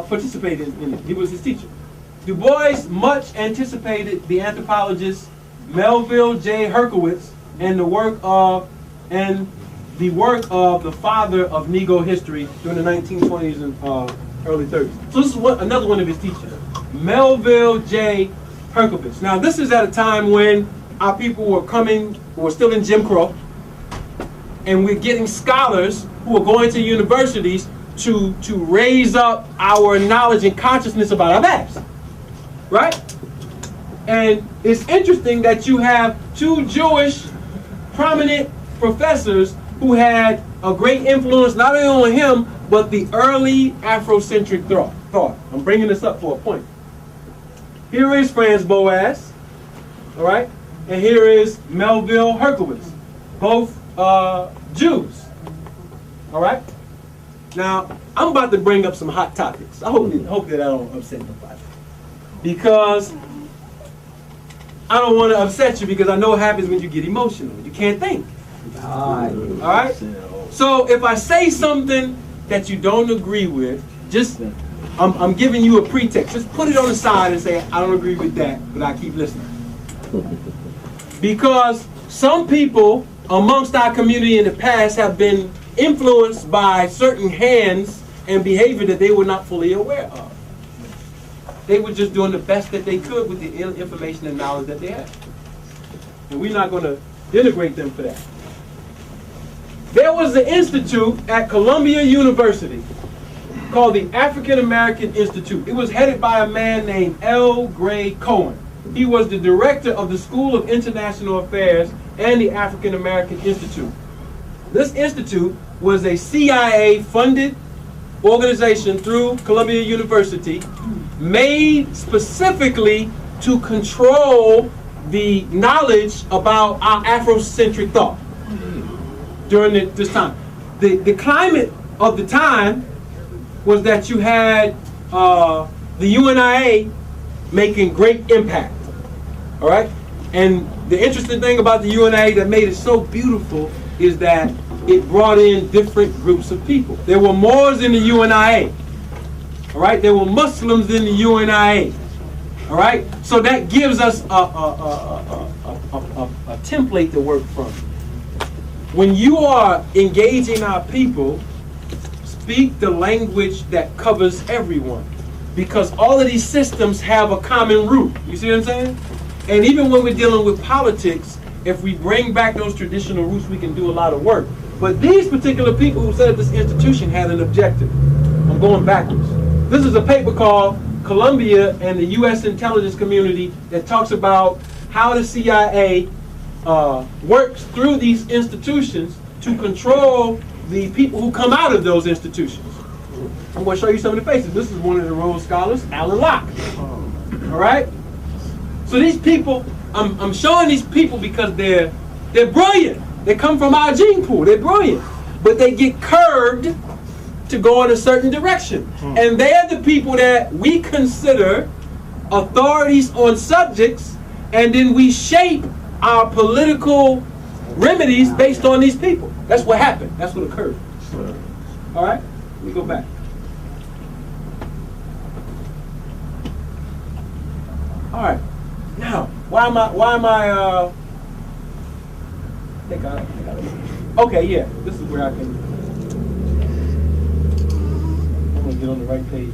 participate in it. He was his teacher. Du Bois much anticipated the anthropologist Melville J. Herkowitz and the work of the father of Negro history during the 1920s and early 30s. So this is another one of his teachers, Melville J. Herkowitz. Now this is at a time when our people were still in Jim Crow, and we're getting scholars who are going to universities to raise up our knowledge and consciousness about our past. Right? And it's interesting that you have two Jewish prominent professors who had a great influence not only on him, but the early Afrocentric thought. I'm bringing this up for a point. Here is Franz Boas, all right? And here is Melville Herkowitz, both Jews, all right? Now, I'm about to bring up some hot topics. I hope that I don't upset nobody. Because I don't want to upset you because I know what happens when you get emotional. You can't think. All All right? So if I say something that you don't agree with, just I'm giving you a pretext. Just put it on the side and say, I don't agree with that, but I keep listening. Because some people amongst our community in the past have been influenced by certain hands and behavior that they were not fully aware of. They were just doing the best that they could with the information and knowledge that they had. And we're not going to denigrate them for that. There was an institute at Columbia University called the African American Institute. It was headed by a man named L. Gray Cohen. He was the director of the School of International Affairs and the African American Institute. This institute was a CIA-funded organization through Columbia University, made specifically to control the knowledge about our Afrocentric thought during this time. The climate of the time was that you had the UNIA making great impact. All right? And the interesting thing about the UNIA that made it so beautiful is that it brought in different groups of people. There were Moors in the UNIA. All right? There were Muslims in the UNIA. All right? So that gives us a template to work from. When you are engaging our people, speak the language that covers everyone. Because all of these systems have a common root. You see what I'm saying? And even when we're dealing with politics, if we bring back those traditional roots, we can do a lot of work. But these particular people who set up this institution had an objective. I'm going backwards. This is a paper called Columbia and the U.S. Intelligence Community that talks about how the CIA works through these institutions to control the people who come out of those institutions. I'm going to show you some of the faces. This is one of the Rhodes Scholars, Alan Locke. All right? So these people, I'm showing these people because they're brilliant. They come from our gene pool. They're brilliant. But they get curved to go in a certain direction. And they're the people that we consider authorities on subjects, and then we shape our political remedies based on these people. That's what happened. That's what occurred. All right? Let me go back. All right. Now, why am I okay, yeah. This is where I can. I'm gonna get on the right page.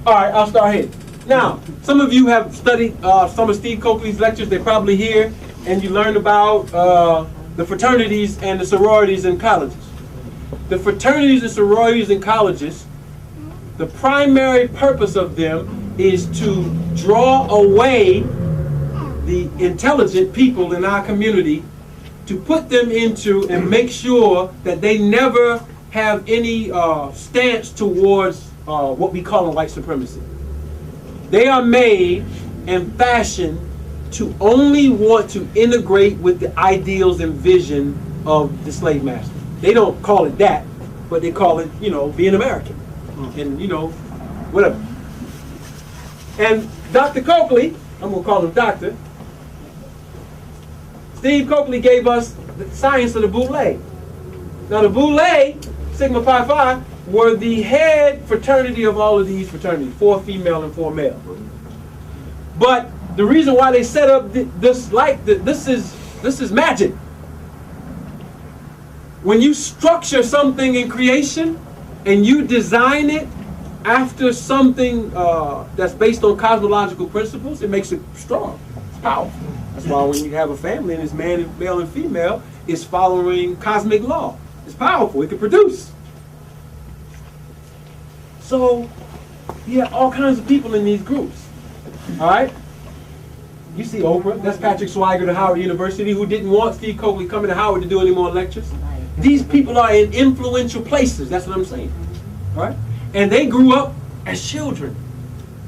All right, I'll start here. Now, some of you have studied some of Steve Coakley's lectures. They're probably here, and you learned about the fraternities and the sororities in colleges. The fraternities and sororities in colleges, the primary purpose of them is to draw away the intelligent people in our community, to put them into and make sure that they never have any stance towards what we call white supremacy. They are made and fashioned to only want to integrate with the ideals and vision of the slave master. They don't call it that, but they call it, being American. And, whatever. And Dr. Coakley, I'm going to call him Doctor, Steve Coakley gave us the science of the Boule. Now the Boule, Sigma Pi Phi, were the head fraternity of all of these fraternities, 4 female and 4 male. But the reason why they set up this is magic. When you structure something in creation and you design it after something that's based on cosmological principles, it makes it strong. It's powerful. That's why when you have a family and it's male and female, it's following cosmic law. It's powerful. It can produce. So, yeah, all kinds of people in these groups. All right? You see Oprah. That's Patrick Swigert of Howard University, who didn't want Steve Coakley coming to Howard to do any more lectures. These people are in influential places. That's what I'm saying. All right? And they grew up as children.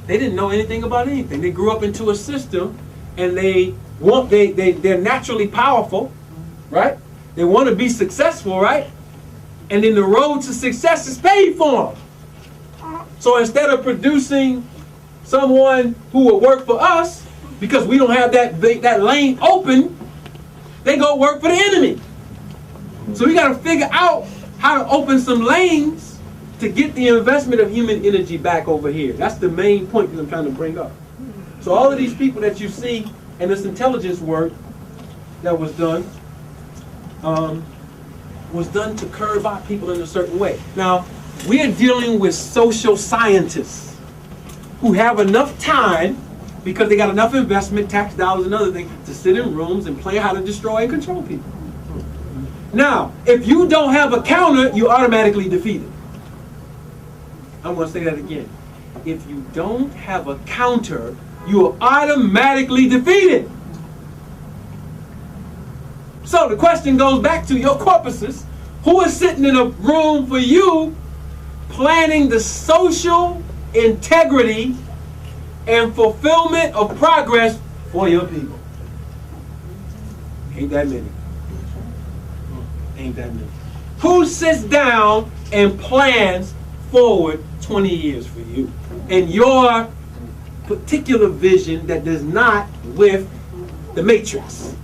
They didn't know anything about anything. They grew up into a system, and they're naturally powerful, right? They want to be successful, right? And then the road to success is paid for them. So instead of producing someone who will work for us, because we don't have that lane open, they go work for the enemy. So we got to figure out how to open some lanes to get the investment of human energy back over here. That's the main point that I'm trying to bring up. So all of these people that you see and this intelligence work that was done to curve out people in a certain way. Now, we are dealing with social scientists who have enough time, because they got enough investment, tax dollars and other things, to sit in rooms and plan how to destroy and control people. Now, if you don't have a counter, you're automatically defeated. I'm going to say that again. If you don't have a counter, you are automatically defeated. So the question goes back to your corpuses. Who is sitting in a room for you planning the social integrity and fulfillment of progress for your people? Ain't that many. Ain't that many. Who sits down and plans forward 20 years for you and your particular vision that does not with the matrix?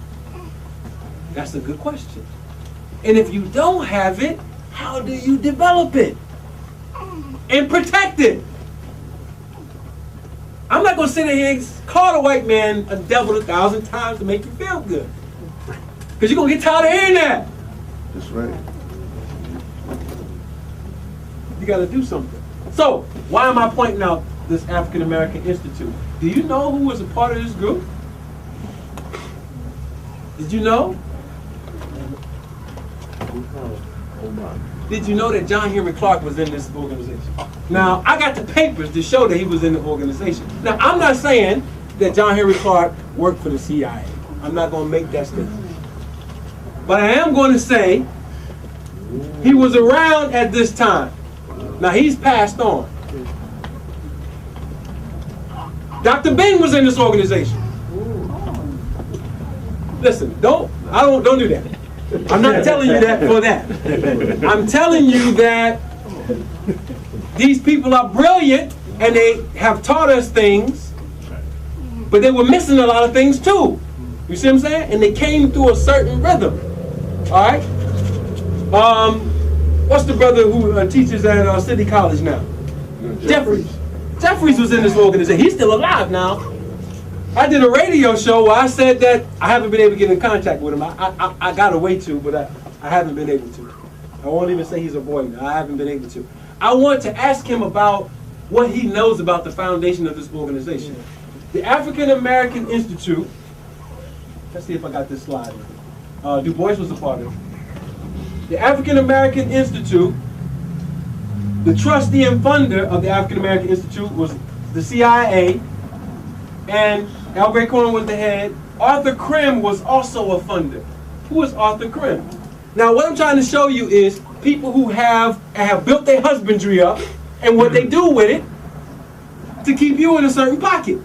That's a good question. And if you don't have it, how do you develop it and protect it? I'm not going to sit here and call the white man a devil 1,000 times to make you feel good, because you're going to get tired of hearing that. That's right. You got to do something. So, why am I pointing out this African American Institute? Do you know who was a part of this group? Did you know? Did you know that John Henry Clark was in this organization? Now, I got the papers to show that he was in the organization. Now, I'm not saying that John Henry Clark worked for the CIA. I'm not going to make that statement. But I am going to say he was around at this time. Now, he's passed on. Dr. Bing was in this organization. Listen, don't do that. I'm not telling you that for that. I'm telling you that these people are brilliant and they have taught us things, but they were missing a lot of things too. You see what I'm saying? And they came through a certain rhythm. All right? What's the brother who teaches at City College now? Jeffries. Jeffries was in this organization. He's still alive now. I did a radio show where I said that I haven't been able to get in contact with him. I got a way to, but I haven't been able to. I won't even say he's a boy now. I haven't been able to. I want to ask him about what he knows about the foundation of this organization. The African American Institute, let's see if I got this slide. Du Bois was a part of it. The African American Institute, the trustee and funder of the African American Institute was the CIA, and Al Gray Corn was the head. Arthur Krim was also a funder. Who is Arthur Krim? Now, what I'm trying to show you is people who have built their husbandry up and what they do with it to keep you in a certain pocket.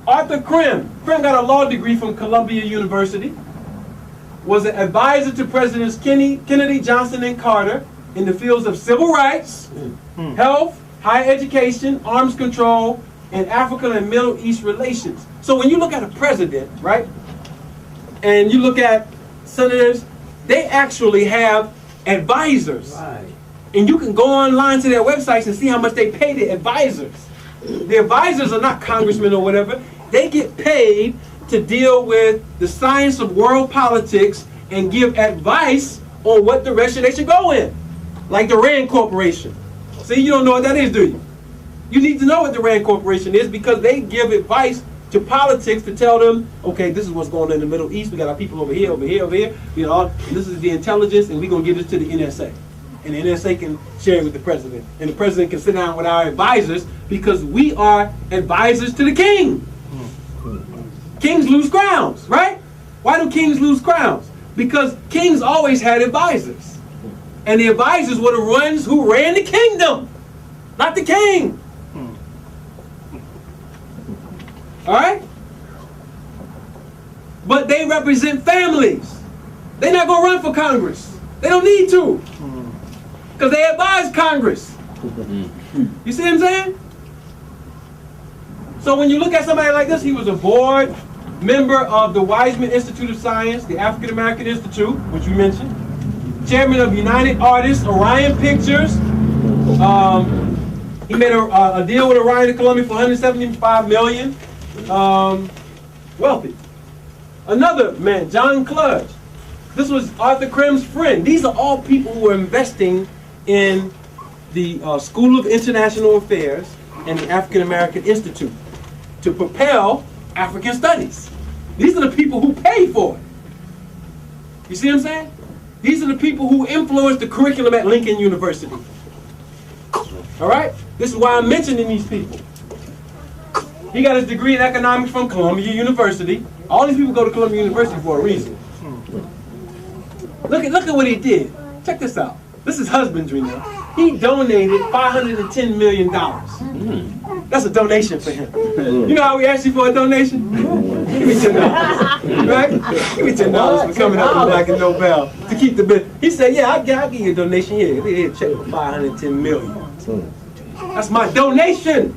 Arthur Krim got a law degree from Columbia University, was an advisor to Presidents Kennedy, Johnson, and Carter in the fields of civil rights, health, higher education, arms control, and African and Middle East relations. So when you look at a president, right, and you look at senators, they actually have advisors. Right. And you can go online to their websites and see how much they pay the advisors. The advisors are not congressmen or whatever. They get paid to deal with the science of world politics and give advice on what direction they should go in. Like the Rand Corporation. See, you don't know what that is, do you? You need to know what the Rand Corporation is, because they give advice to politics to tell them, okay, this is what's going on in the Middle East. We got our people over here, over here, over here. You know, this is the intelligence, and we're going to give this to the NSA. And the NSA can share it with the president. And the president can sit down with our advisors, because we are advisors to the king. Kings lose crowns, right? Why do kings lose crowns? Because kings always had advisors. And the advisors were the ones who ran the kingdom, not the king. All right? But they represent families. They're not going to run for Congress. They don't need to. Because they advise Congress. You see what I'm saying? So when you look at somebody like this, he was a board member of the Weizmann Institute of Science, the African American Institute, which we mentioned, chairman of United Artists, Orion Pictures. He made a deal with Orion in Columbia for $175 million. Wealthy. Another man, John Kludge. This was Arthur Krim's friend. These are all people who are investing in the School of International Affairs and the African American Institute to propel African studies. These are the people who pay for it. You see what I'm saying? These are the people who influence the curriculum at Lincoln University. All right? This is why I'm mentioning these people. He got his degree in economics from Columbia University. All these people go to Columbia University for a reason. Look at what he did. Check this out. This is husbandry now. He donated $510 million. That's a donation for him. You know how we ask you for a donation? Give me $10. Right? Give me $10 for coming up with Black and Nobel to keep the bill. He said, yeah, I'll give you a donation here. Here, check for $510 million. That's my donation.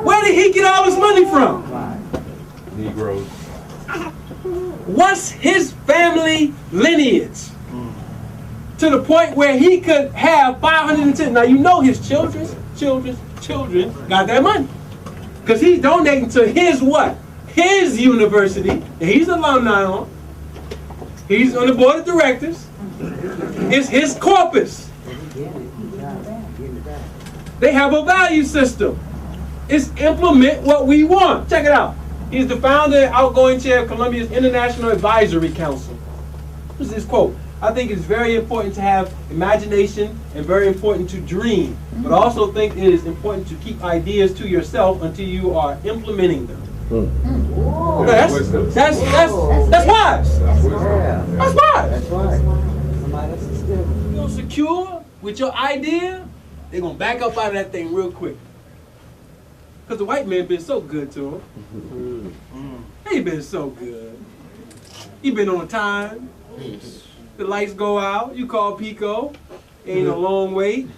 Where did he get all his money from? Negroes. What's his family lineage? To the point where he could have 510. Now you know his children got that money. Because he's donating to his what? His university. And he's alumni on. He's on the board of directors. It's his corpus. They have a value system. It's implement what we want. Check it out. He's the founder and outgoing chair of Columbia's International Advisory Council. This is his quote. I think it's very important to have imagination and very important to dream. But I also think it is important to keep ideas to yourself until you are implementing them. That's wise. That's wise. That's right. You're secure with your idea, they're going to back up out of that thing real quick. Because the white man been so good to him. He been so good. He been on time. The lights go out. You call Pico. Ain't a long wait.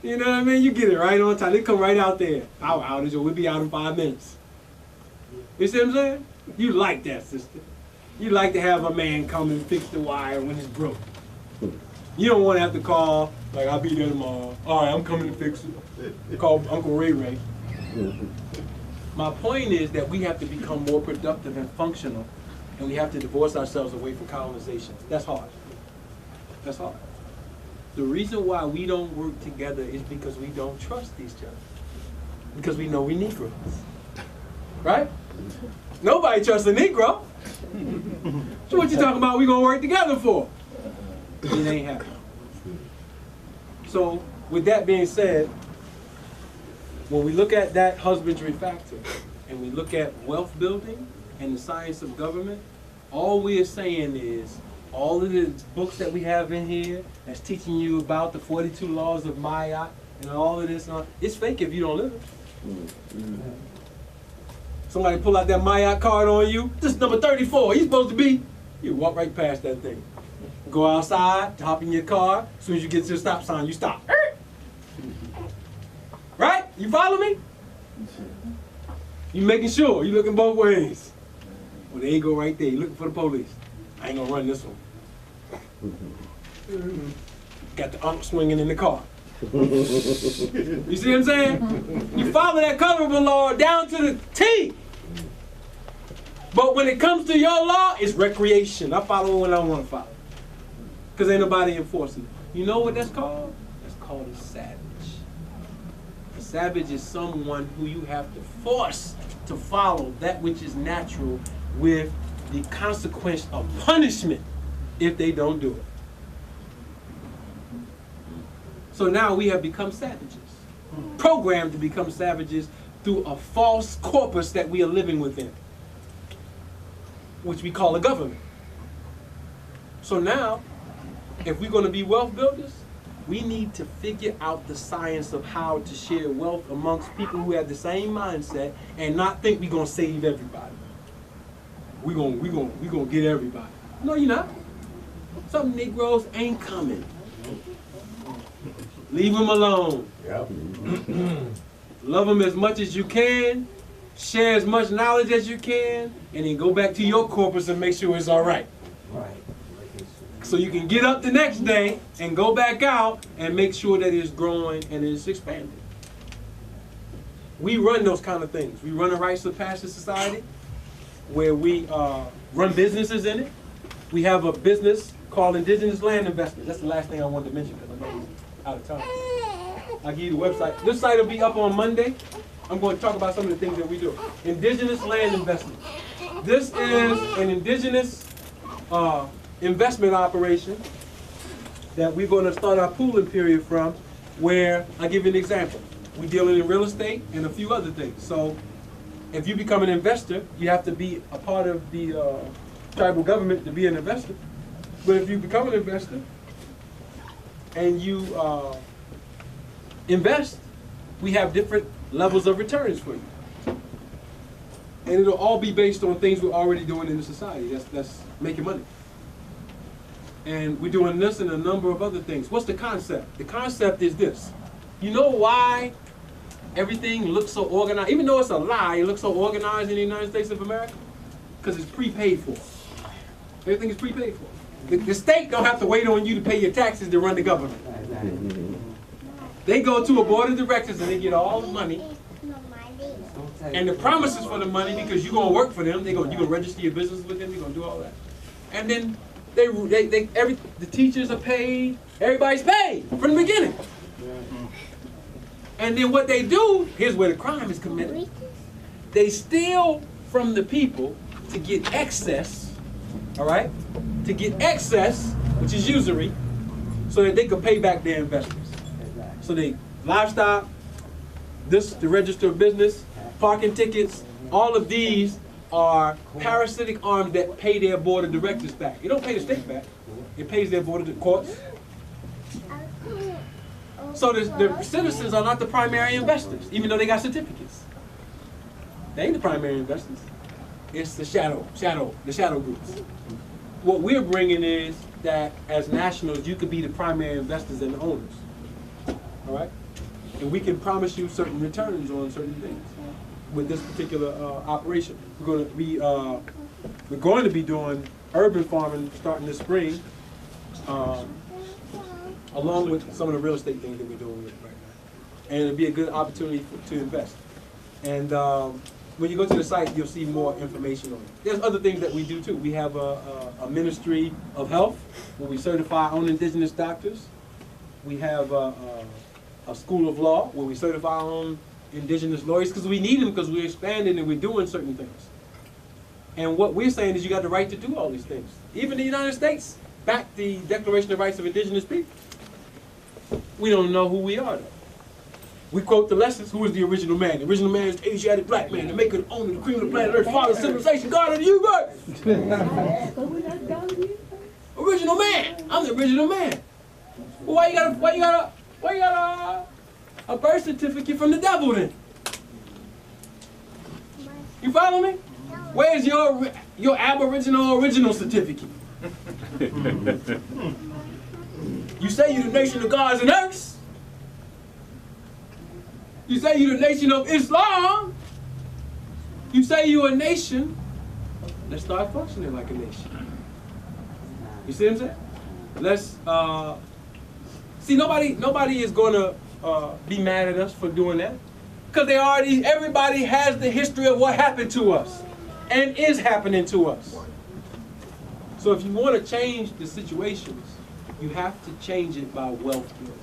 You know what I mean? You get it right on time. They come right out there. Our outage, or we'll be out in 5 minutes. You see what I'm saying? You like that, sister. You like to have a man come and fix the wire when it's broke. You don't want to have to call, like, I'll be there tomorrow. All right, I'm coming to fix it. Call Uncle Ray Ray. My point is that we have to become more productive and functional, and we have to divorce ourselves away from colonization. That's hard. That's hard. The reason why we don't work together is because we don't trust each other. Because we know we Negroes. Right? Nobody trusts a Negro. So what you talking about we gonna work together for? It ain't happening. So with that being said, when we look at that husbandry factor and we look at wealth building and the science of government, all we are saying is all of the books that we have in here that's teaching you about the 42 laws of Ma'at and all of this, it's fake if you don't live it. Somebody pull out that Ma'at card on you, this is number 34, you're supposed to be, you walk right past that thing. Go outside, hop in your car, as soon as you get to the stop sign, you stop. Right? You follow me? You making sure, you looking both ways. Well, there you go right there, you looking for the police. I ain't gonna run this one. Got the ump swinging in the car. You see what I'm saying? You follow that colorable law down to the T. But when it comes to your law, it's recreation. I follow when I want to follow. Because ain't nobody enforcing it. You know what that's called? That's called a savage. A savage is someone who you have to force to follow that which is natural with the consequence of punishment if they don't do it. So now we have become savages, programmed to become savages through a false corpus that we are living within, which we call a government. So now, if we're going to be wealth builders, we need to figure out the science of how to share wealth amongst people who have the same mindset and not think we're going to save everybody. We're gonna get everybody. No, you're not. Some Negroes ain't coming. Leave them alone. Yep. Love them as much as you can. Share as much knowledge as you can. And then go back to your corpus and make sure it's all right. Right. So you can get up the next day and go back out and make sure that it's growing and it's expanding. We run those kind of things. We run a Rites of Passage Society where we run businesses in it. We have a business called Indigenous Land Investment. That's the last thing I wanted to mention because I know we're out of time. I'll give you the website. This site will be up on Monday. I'm going to talk about some of the things that we do. Indigenous Land Investment. This is an indigenous investment operation that we're going to start our pooling period from, where I'll give you an example. We're dealing in real estate and a few other things. So if you become an investor, you have to be a part of the tribal government to be an investor. But if you become an investor and you invest, we have different levels of returns for you. And it'll all be based on things we're already doing in the society. That's making money. And we're doing this and a number of other things. What's the concept? The concept is this. You know why everything looks so organized? Even though it's a lie, it looks so organized in the United States of America? Because it's prepaid for. Everything is prepaid for. The state don't have to wait on you to pay your taxes to run the government. They go to a board of directors and they get all the money. And the promises for the money, because you're going to work for them, you're going to register your business with them, you're going to do all that. And then the teachers are paid, everybody's paid from the beginning. And then what they do, here's where the crime is committed. They steal from the people to get excess, all right? To get excess, which is usury, so that they can pay back their investors. So they livestock, the register of business, parking tickets, all of these are parasitic arms that pay their board of directors back. It don't pay the state back. It pays their board of the courts. So the citizens are not the primary investors, even though they got certificates. They ain't the primary investors. It's the shadow groups. What we're bringing is that as nationals, you could be the primary investors and the owners. All right? And we can promise you certain returns on certain things with this particular operation. We're going to be doing urban farming starting this spring, along with some of the real estate things that we're doing right now. And it'll be a good opportunity to invest. And when you go to the site, you'll see more information on it. There's other things that we do too. We have a ministry of health where we certify our own indigenous doctors. We have a school of law where we certify our own indigenous lawyers because we need them because we're expanding and we're doing certain things. And what we're saying is you got the right to do all these things. Even the United States backed the Declaration of Rights of Indigenous People. We don't know who we are though. We quote the lessons. Who is the original man? The original man is the Asiatic black man, the maker, the owner, the cream of the planet Earth, father of civilization, God of the universe. Original man. I'm the original man. Well, why you got a birth certificate from the devil then? You follow me? Where's your Aboriginal original certificate? You say you're the nation of gods and earths. You say you're the nation of Islam. You say you're a nation. Let's start functioning like a nation. You see what I'm saying? Let's see. Nobody is gonna be mad at us for doing that, because everybody has the history of what happened to us and is happening to us. So if you want to change the situations, you have to change it by wealth building.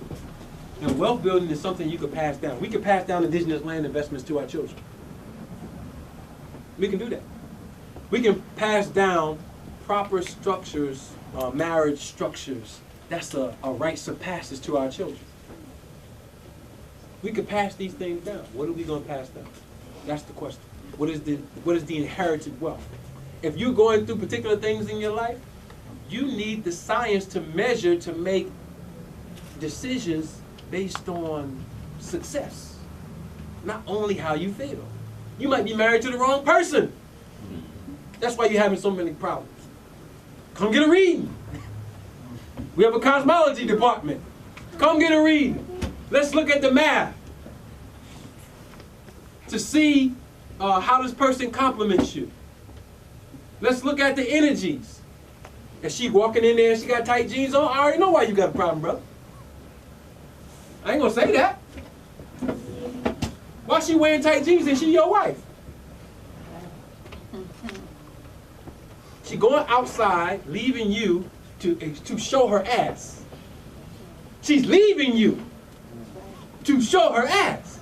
And wealth building is something you could pass down. We can pass down indigenous land investments to our children. We can do that. We can pass down proper structures, marriage structures. That's a rites of passage to our children. We could pass these things down. What are we going to pass down? That's the question. What is the inherited wealth? If you're going through particular things in your life, you need the science to measure, to make decisions based on success, not only how you feel. You might be married to the wrong person. That's why you're having so many problems. Come get a reading. We have a cosmology department. Come get a reading. Let's look at the math to see how this person compliments you. Let's look at the energies. Is she walking in there and she got tight jeans on? I already know why you got a problem, brother. I ain't gonna say that. Why she wearing tight jeans and she your wife? She going outside, leaving you to show her ass. She's leaving you to show her ass.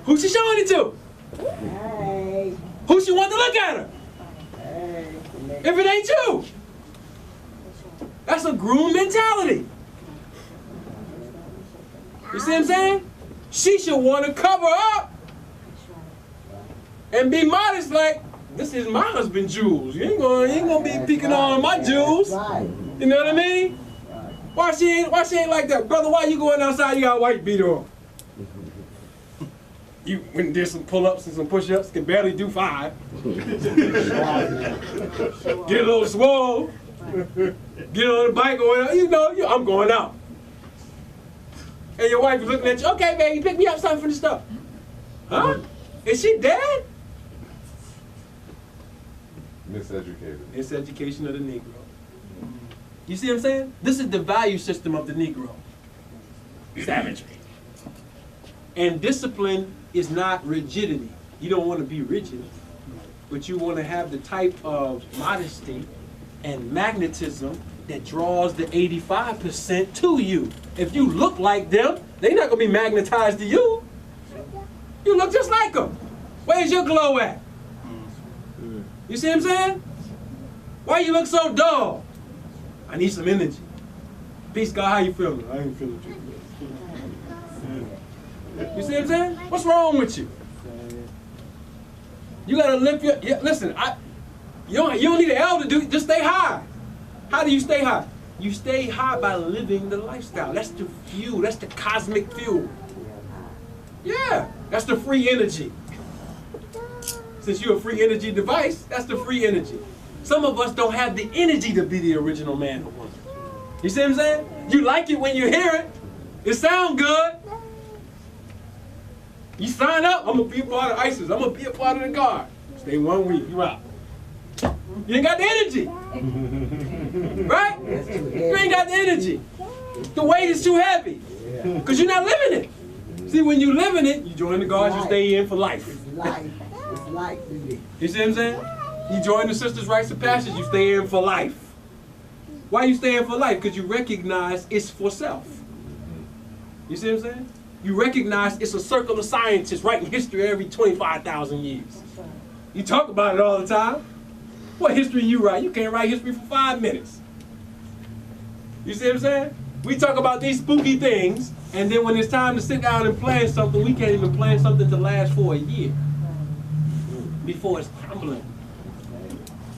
Who she showing it to? Hey, Who she want to look at her? hey. If it ain't you. That's a groom mentality. You see what I'm saying? She should want to cover up and be modest like, this is my husband's jewels. You ain't gonna be peeking on my jewels. Right. You know what I mean? Why she ain't like that? Brother, why you going outside, you got a white beater on? You went and did some pull-ups and some push-ups, can barely do 5. Get a little swole. Get on the bike or whatever. You know, I'm going out. And your wife is looking at you, okay, baby, pick me up something from the store. Huh? Is she dead? Miseducated. Miseducation of the Negro. You see what I'm saying? This is the value system of the Negro. Savagery. And discipline is not rigidity. You don't want to be rigid, but you want to have the type of modesty and magnetism that draws the 85% to you. If you look like them, they're not going to be magnetized to you. You look just like them. Where's your glow at? You see what I'm saying? Why you look so dull? I need some energy. Peace, God, how you feeling? I ain't feeling too good. You see what I'm saying? What's wrong with you? You gotta lift your, listen, you don't need an L to do, just stay high. How do you stay high? You stay high by living the lifestyle. That's the fuel, that's the cosmic fuel. Yeah, that's the free energy. Since you're a free energy device, that's the free energy. Some of us don't have the energy to be the original man or woman. You see what I'm saying? You like it when you hear it. It sounds good. You sign up, I'm gonna be a part of ISIS. I'm gonna be a part of the guard. Stay 1 week, you out. You ain't got the energy. Right? You ain't got the energy. The weight is too heavy. Because you're not living it. See, when you live in it, you join the guards, you stay in for life. It's life. It's life to me. You see what I'm saying? You join the Sisters' Rites of Passage, you stay in for life. Why you stay in for life? Because you recognize it's for self. You see what I'm saying? You recognize it's a circle of scientists writing history every 25,000 years. You talk about it all the time. What history you write? You can't write history for 5 minutes. You see what I'm saying? We talk about these spooky things, and then when it's time to sit down and plan something, we can't even plan something to last for a year before it's crumbling.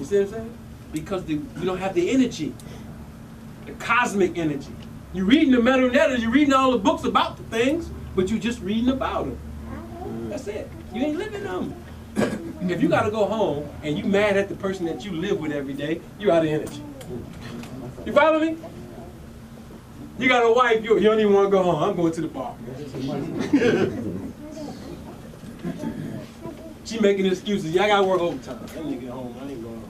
You see what I'm saying? Because you don't have the energy, the cosmic energy. You're reading the metal letters, you're reading all the books about the things, but you're just reading about them. That's it. You ain't living them. If you gotta go home and you mad at the person that you live with every day, you're out of energy. You follow me? You got a wife, you don't even want to go home. I'm going to the bar. She making excuses. Yeah, I gotta work overtime. I need to get home. I ain't going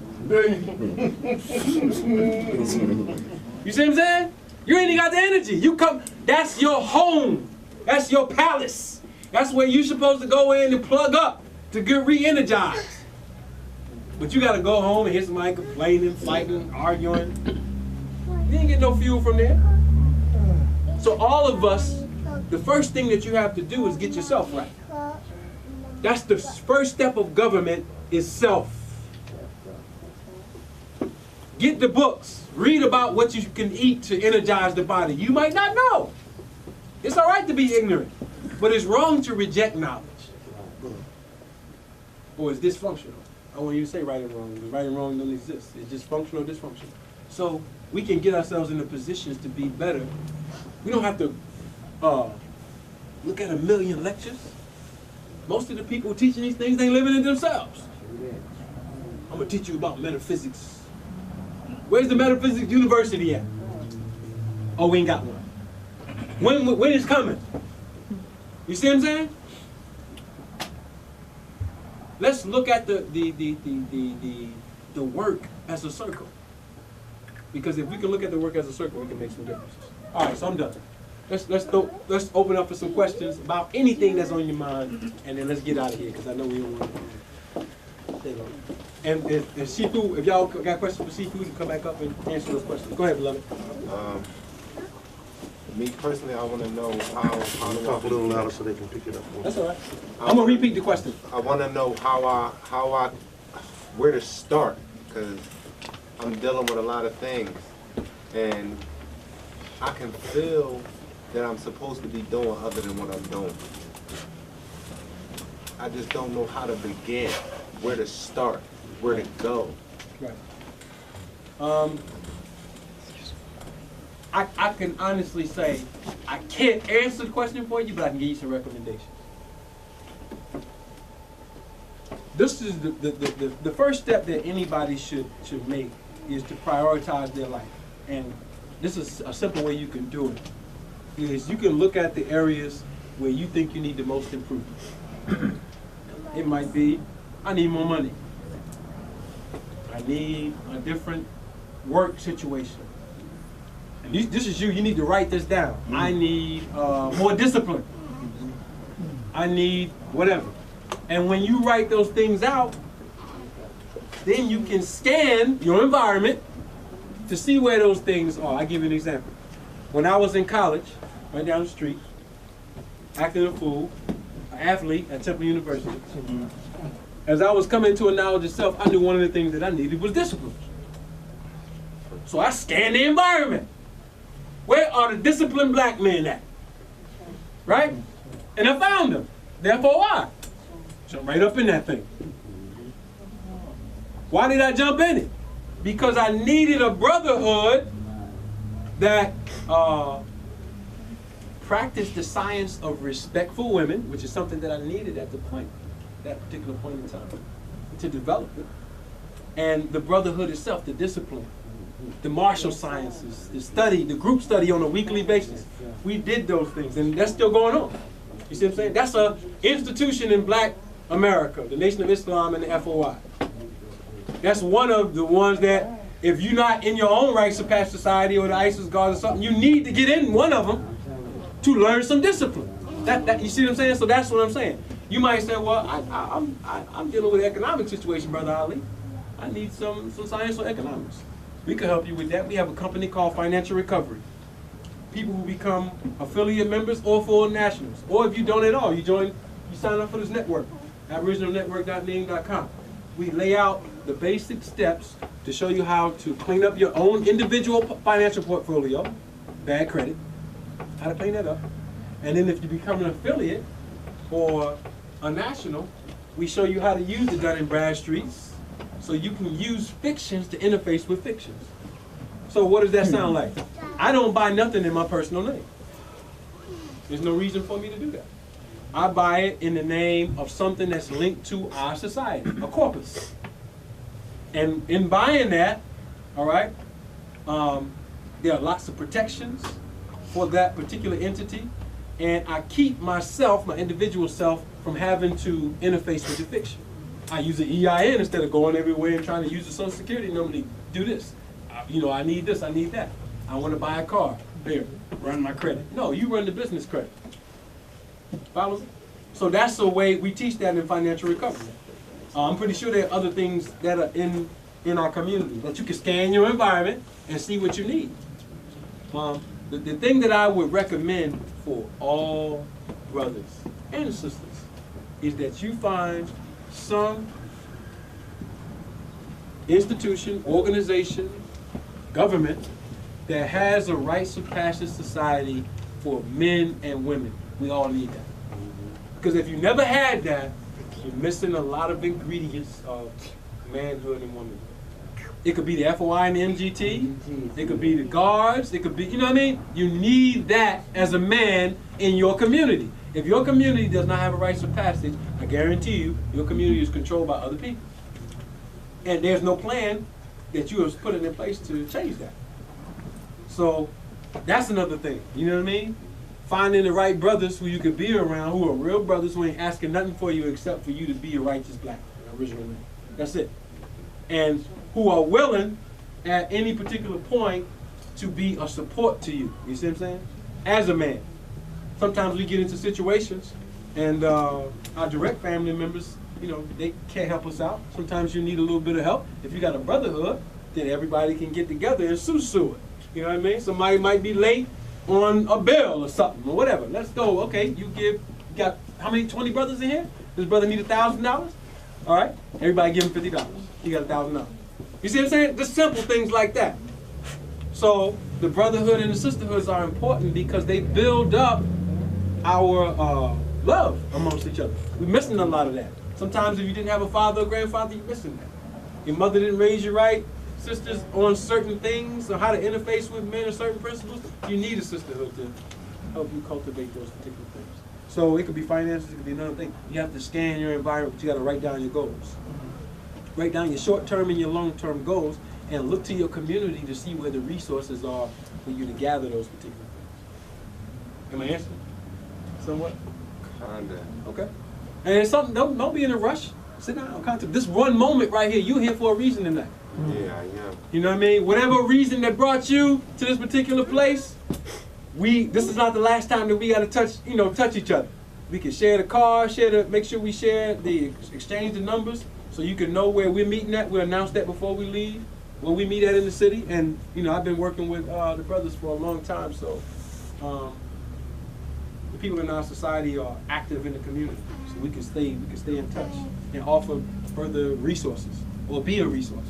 home. You see what I'm saying? You ain't got the energy. You come. That's your home. That's your palace. That's where you're supposed to go in and plug up to get re-energized. But you got to go home and hear somebody complaining, fighting, arguing. You ain't get no fuel from there. So all of us, the first thing that you have to do is get yourself right. That's the first step of government, is self. Get the books. Read about what you can eat to energize the body. You might not know. It's all right to be ignorant, but it's wrong to reject knowledge. Or it's dysfunctional. I want you to say right and wrong, because right and wrong don't exist. It's just functional, dysfunctional. So we can get ourselves in the positions to be better. We don't have to look at 1,000,000 lectures. Most of the people teaching these things ain't living it themselves. I'm gonna teach you about metaphysics. Where's the metaphysics university at? Oh, we ain't got one. When is coming? You see what I'm saying? Let's look at the work as a circle. Because if we can look at the work as a circle, we can make some differences. All right, so I'm done. Let's open up for some questions about anything that's on your mind, and then let's get out of here because I know we don't want to. There you go. And Shifu, if y'all got questions for Shifu, you can come back up and answer those questions. Go ahead, beloved. Me personally, I want to know how Talk a little louder so they can pick it up. That's all right. I'm gonna repeat the question. I want to know where to start, because I'm dealing with a lot of things, and I can feel that I'm supposed to be doing other than what I'm doing. I just don't know how to begin, where to start, where to go. Right. I can honestly say I can't answer the question for you, but I can give you some recommendations. This is the first step that anybody should make is to prioritize their life. And this is a simple way you can do it. Is you can look at the areas where you think you need the most improvement. It might be, I need more money. I need a different work situation. And this is you need to write this down. I need more discipline. I need whatever. And when you write those things out, then you can scan your environment to see where those things are. I'll give you an example. When I was in college, right down the street, acting a fool, an athlete at Temple University, as I was coming to a knowledge of self, I knew one of the things that I needed was discipline. So I scanned the environment. Where are the disciplined black men at? Right? And I found them. Therefore, why? Jump right up in that thing. Why did I jump in it? Because I needed a brotherhood that practiced the science of respect for women, which is something that I needed at that particular point in time, to develop it. And the brotherhood itself, the discipline, the martial sciences, the group study on a weekly basis. We did those things, and that's still going on. You see what I'm saying? That's an institution in black America, the Nation of Islam and the FOI. That's one of the ones that, if you're not in your own right, Surpass Society or the ISIS Guards or something, you need to get in one of them to learn some discipline. You see what I'm saying? So that's what I'm saying. You might say, well, I'm dealing with an economic situation, Brother Ali. I need some science on economics. We can help you with that. We have a company called Financial Recovery. People who become affiliate members or full nationals. Or if you don't at all, you sign up for this network, aboriginalnetwork.ning.com. We lay out the basic steps to show you how to clean up your own individual financial portfolio, bad credit, how to clean that up. And then if you become an affiliate or a national, we show you how to use the Dun & Bradstreets so you can use fictions to interface with fictions. So what does that sound like? I don't buy nothing in my personal name. There's no reason for me to do that. I buy it in the name of something that's linked to our society, a corpus. And in buying that, all right, there are lots of protections for that particular entity, and I keep myself, my individual self, from having to interface with the fiction. I use an EIN instead of going everywhere and trying to use the Social Security number to do this. I need this, I need that. I want to buy a car. Here, run my credit. No, you run the business credit. Follow me? So that's the way we teach that in financial recovery. I'm pretty sure there are other things that are in our community that you can scan your environment and see what you need. The thing that I would recommend for all brothers and sisters is that you find some institution, organization, government that has a rites of passage society for men and women. We all need that. Because if you never had that, you're missing a lot of ingredients of manhood and womanhood. It could be the FOI and the MGT. It could be the guards. It could be, you know what I mean? You need that as a man in your community. If your community does not have a rites of passage, I guarantee you, your community is controlled by other people. And there's no plan that you have put in place to change that. So that's another thing, you know what I mean? finding the right brothers who you could be around, who are real brothers who ain't asking nothing for you except for you to be a righteous black man, original man. That's it. And who are willing at any particular point to be a support to you. You see what I'm saying? As a man. Sometimes we get into situations and our direct family members, you know, they can't help us out. Sometimes you need a little bit of help. If you got a brotherhood, then everybody can get together and sue it. You know what I mean? Somebody might be late on a bill or something or whatever. Let's go. Okay, you got how many? 20 brothers in here? This brother need $1,000. All right, everybody give him $50. He got $1,000. You see what I'm saying? Just simple things like that. So the brotherhood and the sisterhoods are important because they build up our love amongst each other. We're missing a lot of that. Sometimes if you didn't have a father or grandfather, you're missing that. Your mother didn't raise you right. Sisters on certain things or how to interface with men or certain principles, you need a sisterhood to help you cultivate those particular things. So it could be finances, it could be another thing. You have to scan your environment, but you got to write down your goals. Write down your short-term and your long-term goals and look to your community to see where the resources are for you to gather those particular things. Am I answering? Somewhat? Kinda. Okay. And it's something, don't be in a rush. Sit down, contemplate. This one moment right here, you're here for a reason tonight. Yeah, I am. You know what I mean? Whatever reason that brought you to this particular place, this is not the last time that we got to touch each other. We can share the car, make sure we share exchange the numbers, so you can know where we're meeting at. We'll announce that before we leave, where we meet at in the city. And you know, I've been working with the brothers for a long time, so the people in our society are active in the community, so we can stay in touch and offer further resources or be a resource.